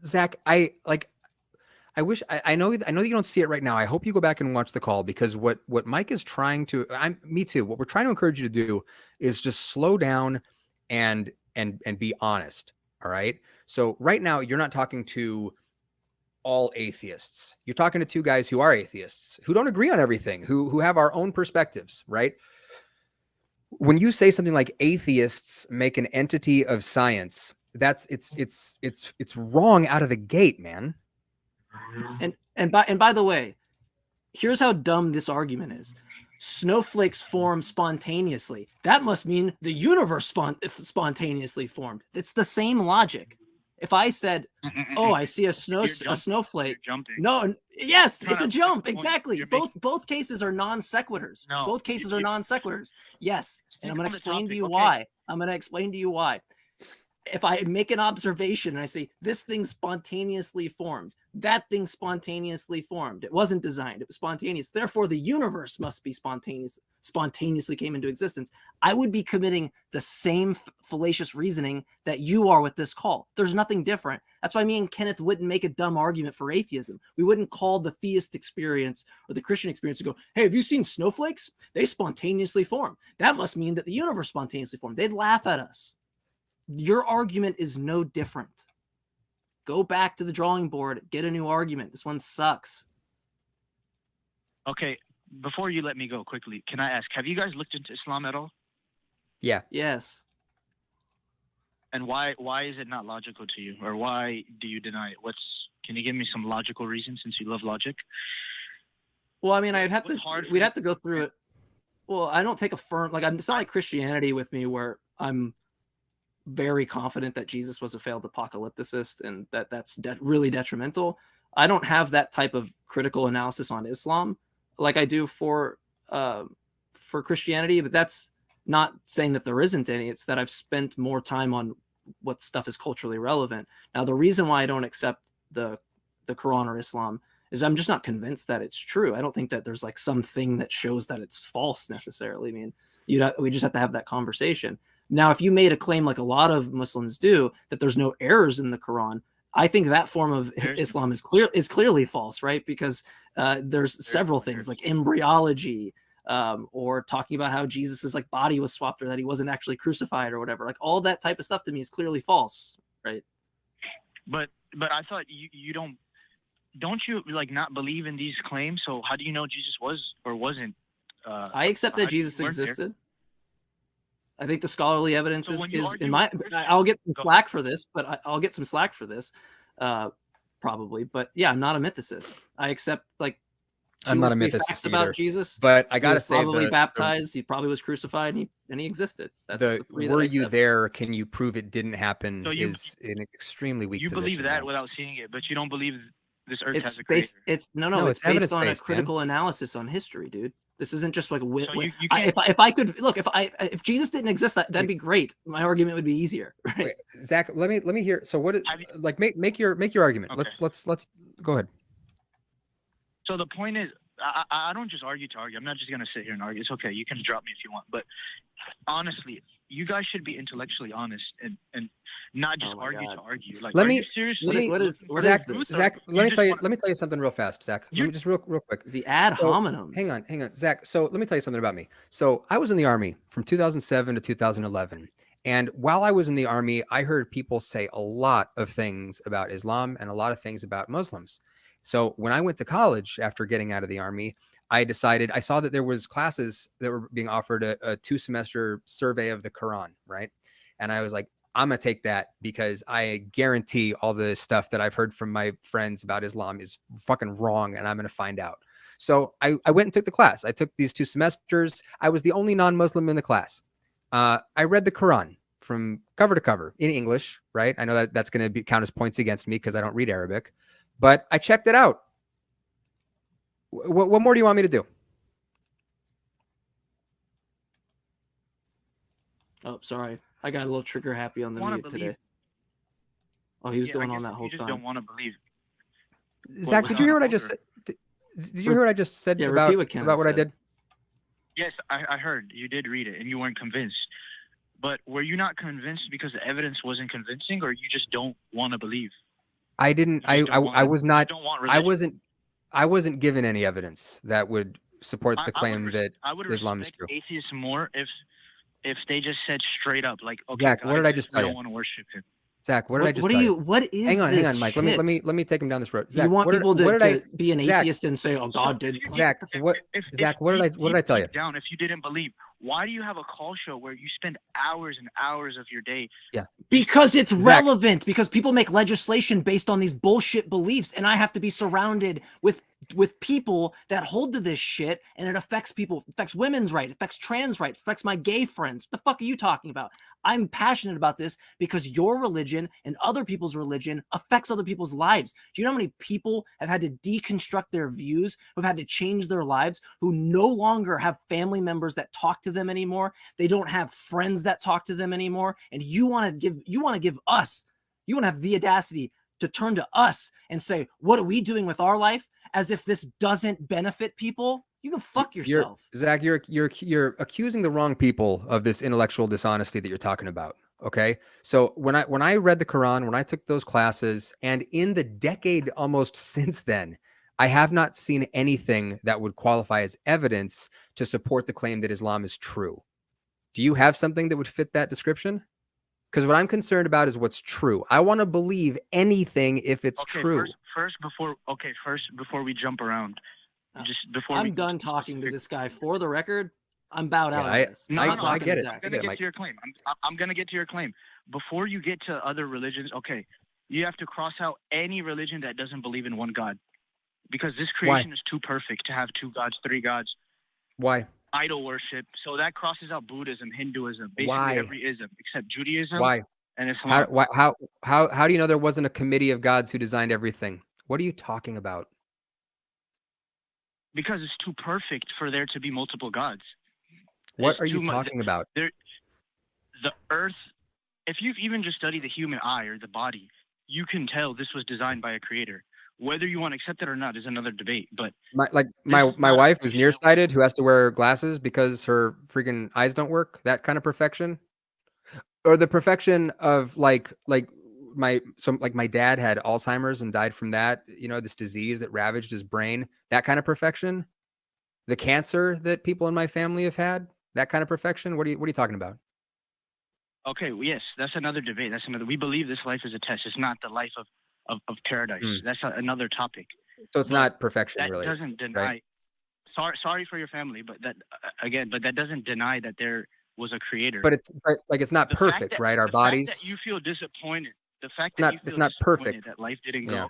Zach, I wish I know that you don't see it right now. I hope you go back and watch the call, because what Mike is trying to, me too. What we're trying to encourage you to do is just slow down and be honest. All right. So right now you're not talking to all atheists. You're talking to two guys who are atheists, who don't agree on everything, who have our own perspectives, right? When you say something like atheists make an entity of science, it's wrong out of the gate, man. And by the way, here's how dumb this argument is. Snowflakes form spontaneously. That must mean the universe spontaneously formed. It's the same logic. If I said, "Oh, I see a snowflake," no, yes, it's a jump. Exactly. Both cases are non sequiturs. No, both cases are non sequiturs. Yes, and I'm going to explain to you why. I'm going to explain to you why. If I make an observation and I say this thing spontaneously formed, that thing spontaneously formed. It wasn't designed. It was spontaneous. Therefore, the universe must be spontaneous. Spontaneously came into existence. I would be committing the same fallacious reasoning that you are with this call. There's nothing different. That's why me and Kenneth wouldn't make a dumb argument for atheism. We wouldn't call the theist experience or the Christian experience to go, hey, have you seen snowflakes? They spontaneously form. That must mean that the universe spontaneously formed. They'd laugh at us. Your argument is no different. Go back to the drawing board, get a new argument. This one sucks. Okay, before you let me go quickly, can I ask, have you guys looked into Islam at all? Yeah. Yes. And why is it not logical to you? Or why do you deny it? Can you give me some logical reason, since you love logic? Well, I mean, we'd have to go through it. Well, I don't take a firm, it's not like Christianity with me where I'm very confident that Jesus was a failed apocalypticist and that's really detrimental. I don't have that type of critical analysis on Islam like I do for Christianity, but that's not saying that there isn't any. It's that I've spent more time on what stuff is culturally relevant. Now, the reason why I don't accept the Quran or Islam is I'm just not convinced that it's true. I don't think that there's like something that shows that it's false necessarily. I mean, we just have to have that conversation. Now, if you made a claim like a lot of Muslims do that there's no errors in the Quran, I think that form of Islam is clearly false, right? Because there's several things like embryology, or talking about how Jesus's like body was swapped or that he wasn't actually crucified or whatever. Like all that type of stuff to me is clearly false, right? But I thought you don't you like not believe in these claims? So how do you know Jesus was or wasn't? I accept that Jesus existed. I think the scholarly evidence So is, when you is argue in my. with I'll get some Go slack for this, but I'll get some slack for this, probably. But yeah, I'm not a mythicist. I accept like I'm 2 or not a 3 mythicist facts either. about Jesus. But I He gotta was say, probably baptized. He probably was crucified, and he existed. That's the 3 that I were you accept. there? Can you prove it didn't happen? So you Is an extremely weak you believe position. that man. without seeing it, but you don't believe this earth has It's a creator. based. It's no, No, it's it's based on a evidence-based, man. critical analysis on history, dude. This isn't just like So you if I could look, if Jesus didn't exist, that'd be great. My argument would be easier, right? Wait, Zach, let me hear. So what is like make your argument. Okay. Let's go ahead. So the point is, I don't just argue to argue. I'm not just gonna sit here and argue. It's okay. You can drop me if you want. But honestly, you guys should be intellectually honest and not just argue to argue. Like, Let are me you seriously? Zach, Zach, let me tell you something real fast, Zach. Let me just real quick. The ad hominems. Hang on, Zach. So let me tell you something about me. So I was in the Army from 2007 to 2011. And while I was in the Army, I heard people say a lot of things about Islam and a lot of things about Muslims. So when I went to college after getting out of the Army, I saw that there was classes that were being offered a 2-semester survey of the Quran, right? And I was like, I'm going to take that because I guarantee all the stuff that I've heard from my friends about Islam is fucking wrong, and I'm going to find out. So I went and took the class. I took these 2 semesters. I was the only non-Muslim in the class. I read the Quran from cover to cover in English, right? I know that that's going to count as points against me because I don't read Arabic, but I checked it out. What more do you want me to do? Oh, sorry. I got a little trigger happy on the mute today. Oh, he was going on that whole You just time. don't want to believe. Zach, did you hear what I just said? Did you hear what I just said about what I did? Yes, I heard. You did read it, and you weren't convinced. But were you not convinced because the evidence wasn't convincing, or you just don't want to believe? I didn't. I was not. don't want I religion. wasn't given any evidence that would support the claim that I would Islam is respect true. atheists more if they just said straight up, like, okay, Zach, God what did I exists, just tell we you? don't want to worship him. Zach, what did I just tell you? What is Hang on, this Mike. shit? Let me take him down this road. Zach, You want what did- people what did I- to be an Zach, atheist and say, "Oh, God did." Zach, what did I tell you? Down, if you didn't believe, why do you have a call show where you spend hours and hours of your day? Yeah. Because it's Zach. relevant. Because people make legislation based on these bullshit beliefs, and I have to be surrounded with people that hold to this shit, and it affects people. It affects women's right. It affects trans right. It affects my gay friends. What the fuck are you talking about? I'm passionate about this because your religion and other people's religion affects other people's lives. Do you know how many people have had to deconstruct their views, who've had to change their lives, who no longer have family members that talk to them anymore? They don't have friends that talk to them anymore. And you want to give us, you want to have the audacity to turn to us and say, what are we doing with our life? As if this doesn't benefit people. You can fuck yourself. Zach, you're accusing the wrong people of this intellectual dishonesty that you're talking about. Okay. So when I read the Quran, when I took those classes, and in the decade almost since then, I have not seen anything that would qualify as evidence to support the claim that Islam is true. Do you have something that would fit that description? Because what I'm concerned about is what's true. I want to believe anything if it's true. First, before we jump around, I'm done talking to this guy. For the record, I'm bowed out. I- on this. No, I'm no, not I talking get to it. Zach. I'm gonna get to your claim. I'm gonna get to your claim. Before you get to other religions, okay, you have to cross out any religion that doesn't believe in one God, because this creation is too perfect to have 2 gods, 3 gods. Why? Idol worship. So that crosses out Buddhism, Hinduism, basically Why? every ism except Judaism. Why? And Islam. How do you know there wasn't a committee of gods who designed everything? What are you talking about? Because it's too perfect for there to be multiple gods. What It's are you too much- talking about? The earth, if you've even just studied the human eye or the body, you can tell this was designed by a creator. Whether you want to accept it or not is another debate. But My wife who's nearsighted, who has to wear glasses because her freaking eyes don't work, that kind of perfection? Or the perfection of like my dad had Alzheimer's and died from that, this disease that ravaged his brain, that kind of perfection? The cancer that people in my family have had, that kind of perfection? What are you talking about? okay, well, yes, that's another debate. We believe this life is a test. It's not the life of paradise. That's another topic. So it's not perfection, that really. Doesn't deny. right? Sorry for your family, but that doesn't deny that there was a creator. But it's not The fact perfect, that- right? Our the fact bodies. that you feel disappointed. The fact Not- that you feel it's not disappointed perfect. that life didn't Yeah. go.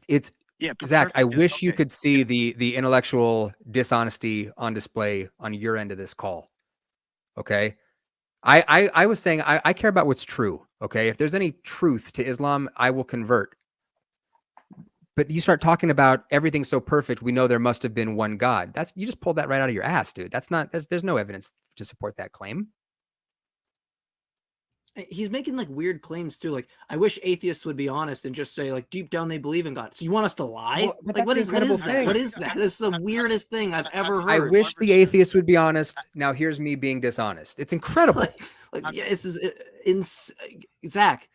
It's Yeah, Zach, I perfect is- wish you okay. could see the intellectual dishonesty on display on your end of this call. Okay. I was saying I care about what's true. Okay. If there's any truth to Islam, I will convert. But you start talking about everything so perfect, we know there must have been one God. You just pulled that right out of your ass, dude. There's no evidence to support that claim. He's making like weird claims too. Like, I wish atheists would be honest and just say, like, deep down they believe in God. So you want us to lie? Well, but like, what that's is the that? incredible What thing. is that? This is the weirdest thing I've ever I heard. wish the atheists would be honest. Now here's me being dishonest. It's incredible. Like, yeah, this is Zach.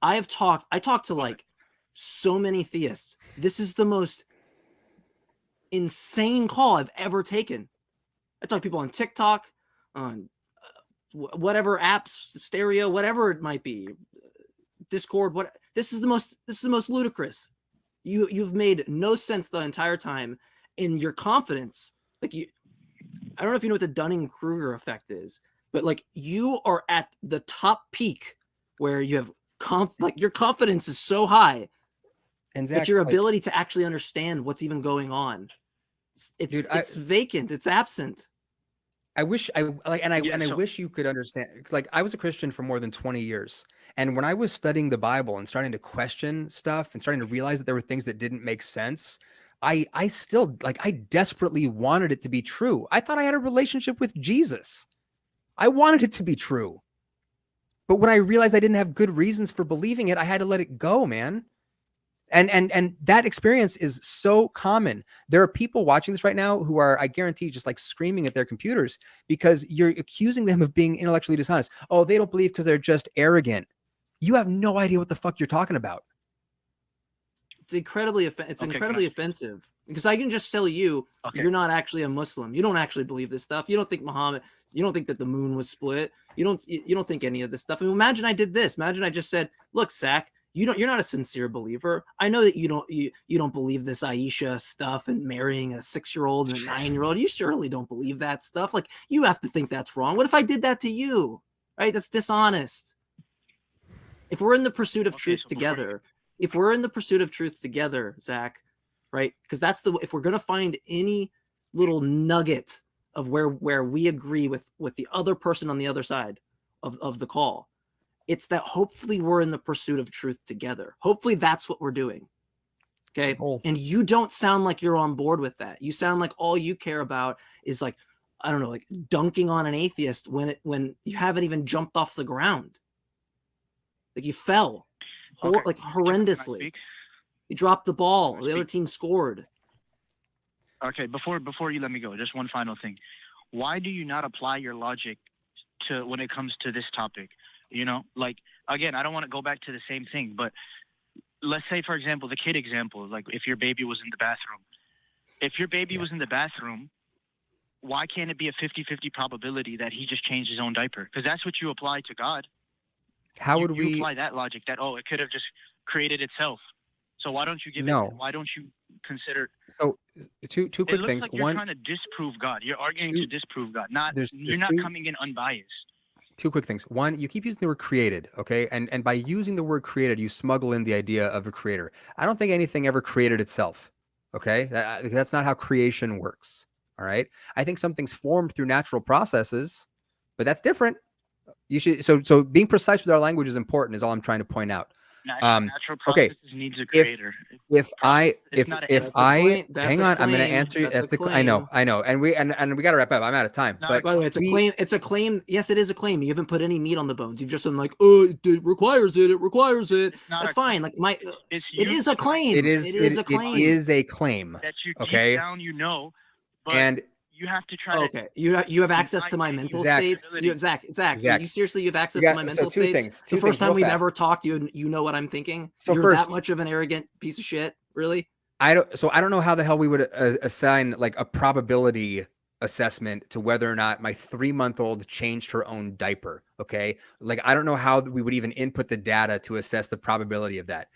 I talked to like so many theists. This is the most insane call I've ever taken. I talk to people on TikTok, on whatever apps, stereo, whatever it might be, Discord. This is the most ludicrous. You've made no sense the entire time in your confidence. Like I don't know if you know what the Dunning-Kruger effect is, but like you are at the top peak where you have your confidence is so high, and that your ability to actually understand what's even going on, it's vacant. It's absent. I wish I wish you could understand. Like I was a Christian for more than 20 years. And when I was studying the Bible and starting to question stuff and starting to realize that there were things that didn't make sense, I still I desperately wanted it to be true. I thought I had a relationship with Jesus. I wanted it to be true. But when I realized I didn't have good reasons for believing it, I had to let it go, man. And that experience is so common. There are people watching this right now who are, I guarantee, just like screaming at their computers because you're accusing them of being intellectually dishonest. Oh, they don't believe because they're just arrogant. You have no idea what the fuck you're talking about. It's incredibly offensive because I can just tell you, you're not actually a Muslim. You don't actually believe this stuff. You don't think Muhammad. You don't think that the moon was split. You don't think any of this stuff. I mean, imagine I did this. Imagine I just said, look, Zach, you're not a sincere believer. I know that you don't believe this Aisha stuff and marrying a 6-year-old and a 9-year-old. You surely don't believe that stuff. Like, you have to think that's wrong. What if I did that to you? Right? That's dishonest. If we're in the pursuit of truth together, Zach, right? Because if we're gonna find any little nugget of where we agree with the other person on the other side of the call, it's that hopefully we're in the pursuit of truth together. Hopefully that's what we're doing. Okay. And you don't sound like you're on board with that. You sound like all you care about is like, I don't know, like dunking on an atheist when you haven't even jumped off the ground. Like you fell like horrendously. You dropped the ball. The other team scored. Okay, before you let me go, just one final thing. Why do you not apply your logic to when it comes to this topic? You know, like, again, I don't want to go back to the same thing, but let's say, for example, the kid example, like if your baby was in the bathroom. If your baby was in the bathroom, why can't it be a 50-50 probability that he just changed his own diaper? Because that's what you apply to God. How would you we apply that logic that, it could have just created itself? So why don't you give No. it? Why don't you consider? So two quick it looks things. like you're One, trying to disprove God. You're arguing to disprove God. You're not two- coming in unbiased. two quick things. One, you keep using the word created, okay? And by using the word created, you smuggle in the idea of a creator. I don't think anything ever created itself, okay? That's not how creation works, all right? I think something's formed through natural processes, but that's different. You should so being precise with our language is important, is all I'm trying to point out. Natural Okay. processes needs a creator. If I It's not a- if That's a I claim. That's hang a on, I'm going to claim. answer you. That's a I know, and we got to wrap up. I'm out of time. But By the way, it's a claim. It's a claim. Yes, it is a claim. You haven't put any meat on the bones. You've just been like, oh, it requires it. It requires it. That's fine. Like it is a claim. It is a claim. It is a claim. That you okay. deep down you know, but And you have to try to. Okay, you have access to my mental Zach. states. Zach, Zach. You seriously have access You to got- my so mental two states. things, The two first things time real we've fast. ever talked, you know what I'm thinking. So You're first- that much of an arrogant piece of shit, really? I don't know how the hell we would assign like a probability assessment to whether or not my 3-month-old changed her own diaper. Okay. Like, I don't know how we would even input the data to assess the probability of that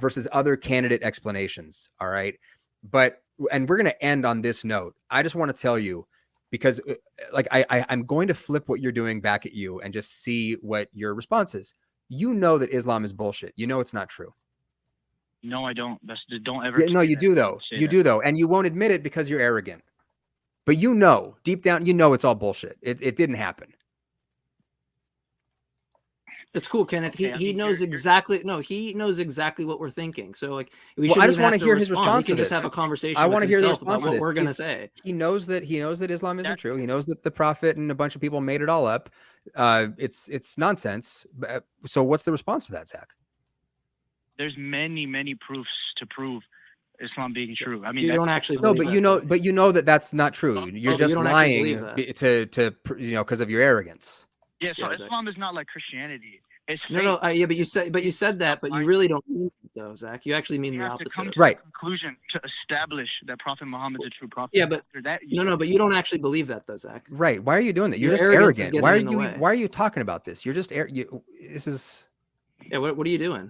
versus other candidate explanations. All right. And we're going to end on this note. I just want to tell you, because like I'm going to flip what you're doing back at you and just see what your response is. You know that Islam is bullshit. You know it's not true. No, I don't. Don't ever. Yeah, no, say you that. do though. Don't say You that. do though, and you won't admit it because you're arrogant. But you know, deep down, you know it's all bullshit. It didn't happen. It's cool, Kenneth. He knows exactly. No, he knows exactly what we're thinking. So like, we Well, I shouldn't just even want have to hear his respond. response He can to just this. have a conversation. I want to hear the about response to what this. we're gonna He's- say. He knows that Islam isn't true. He knows that the prophet and a bunch of people made it all up. It's nonsense. So what's the response to that, Zach? There's many proofs to prove Islam being true. I mean, You don't actually No, believe but you know that that's not true. You're but just you don't actually lying believe to because of your arrogance. yeah. So Yeah, exactly. Islam is not like Christianity. It's No, fake. yeah, but you said that, but you really don't mean it though, Zach. You actually mean You the have to opposite. come to Right. a conclusion to establish that Prophet Muhammad is a true prophet. Yeah, but After that, no, but you don't actually believe that though, Zach. Right. Why are you doing that? You're Your just arrogance is arrogant. getting Why are in the you way. why are you talking about this? You're just this is Yeah, what are you doing?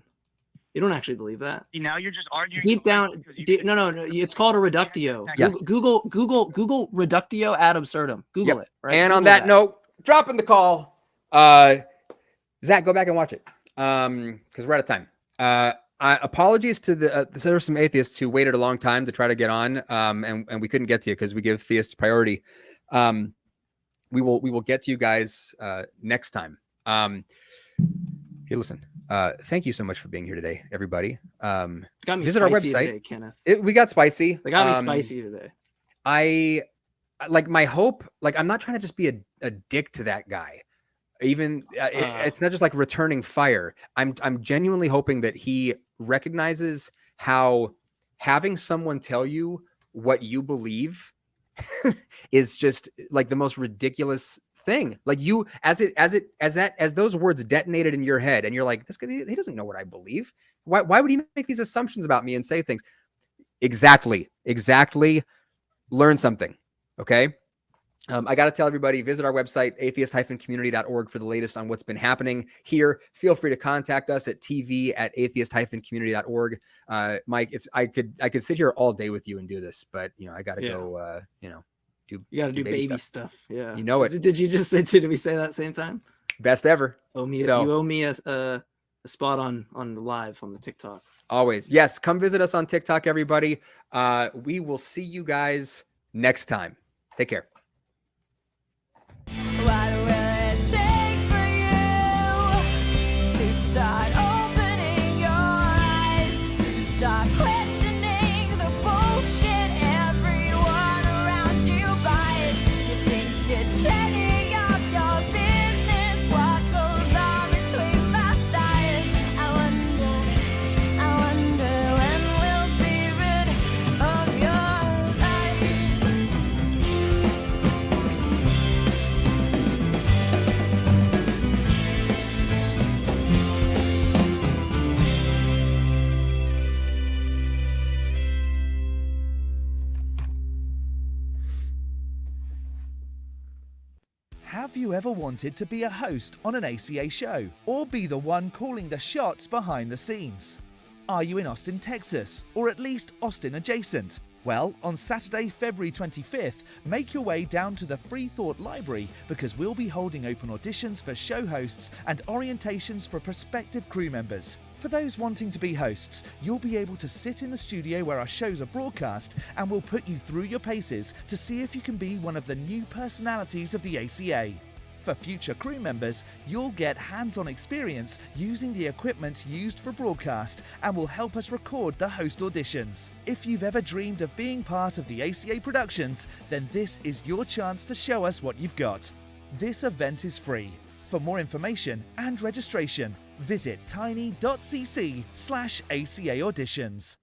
You don't actually believe that. See, now you're just arguing Deep down, no, it's called a reductio. Yeah. Google reductio ad absurdum. Google it. Right? And on Google that note, dropping the call. Zach, go back and watch it. Because we're out of time. Apologies to there were some atheists who waited a long time to try to get on, and we couldn't get to you because we give theists priority. We will get to you guys next time. Hey, listen. Thank you so much for being here today, everybody. Got me Visit our spicy website. today, Kenneth. We got spicy. They got me spicy today. I like my hope. Like I'm not trying to just be a dick to that guy. Even it's not just like returning fire. I'm genuinely hoping that he recognizes how having someone tell you what you believe is just like the most ridiculous thing. Like you, as those words detonated in your head, and you're like, this guy, he doesn't know what I believe. Why would he make these assumptions about me and say things? Exactly. Learn something. Okay. I got to tell everybody, visit our website, atheist-community.org for the latest on what's been happening here. Feel free to contact us at tv@atheist-community.org. Mike, I could sit here all day with you and do this, but I got to go, you got to do baby stuff. Yeah. You know it. Did you just say, did we say that same time? Best ever. You owe me a spot on live on the TikTok. Always. Yes. Come visit us on TikTok, everybody. We will see you guys next time. Take care. What will it take for you to start opening your eyes, to start questioning the bullshit everyone around you buys? You think it's any of your business what goes on between my thighs? I wonder when we'll be rid of your life. Have you ever wanted to be a host on an ACA show or be the one calling the shots behind the scenes? Are you in Austin, Texas, or at least Austin adjacent? Well, on Saturday, February 25th, make your way down to the Free Thought Library because we'll be holding open auditions for show hosts and orientations for prospective crew members. For those wanting to be hosts, you'll be able to sit in the studio where our shows are broadcast and we'll put you through your paces to see if you can be one of the new personalities of the ACA. For future crew members, you'll get hands-on experience using the equipment used for broadcast and will help us record the host auditions. If you've ever dreamed of being part of the ACA productions, then this is your chance to show us what you've got. This event is free. For more information and registration, visit tiny.cc/ACA auditions.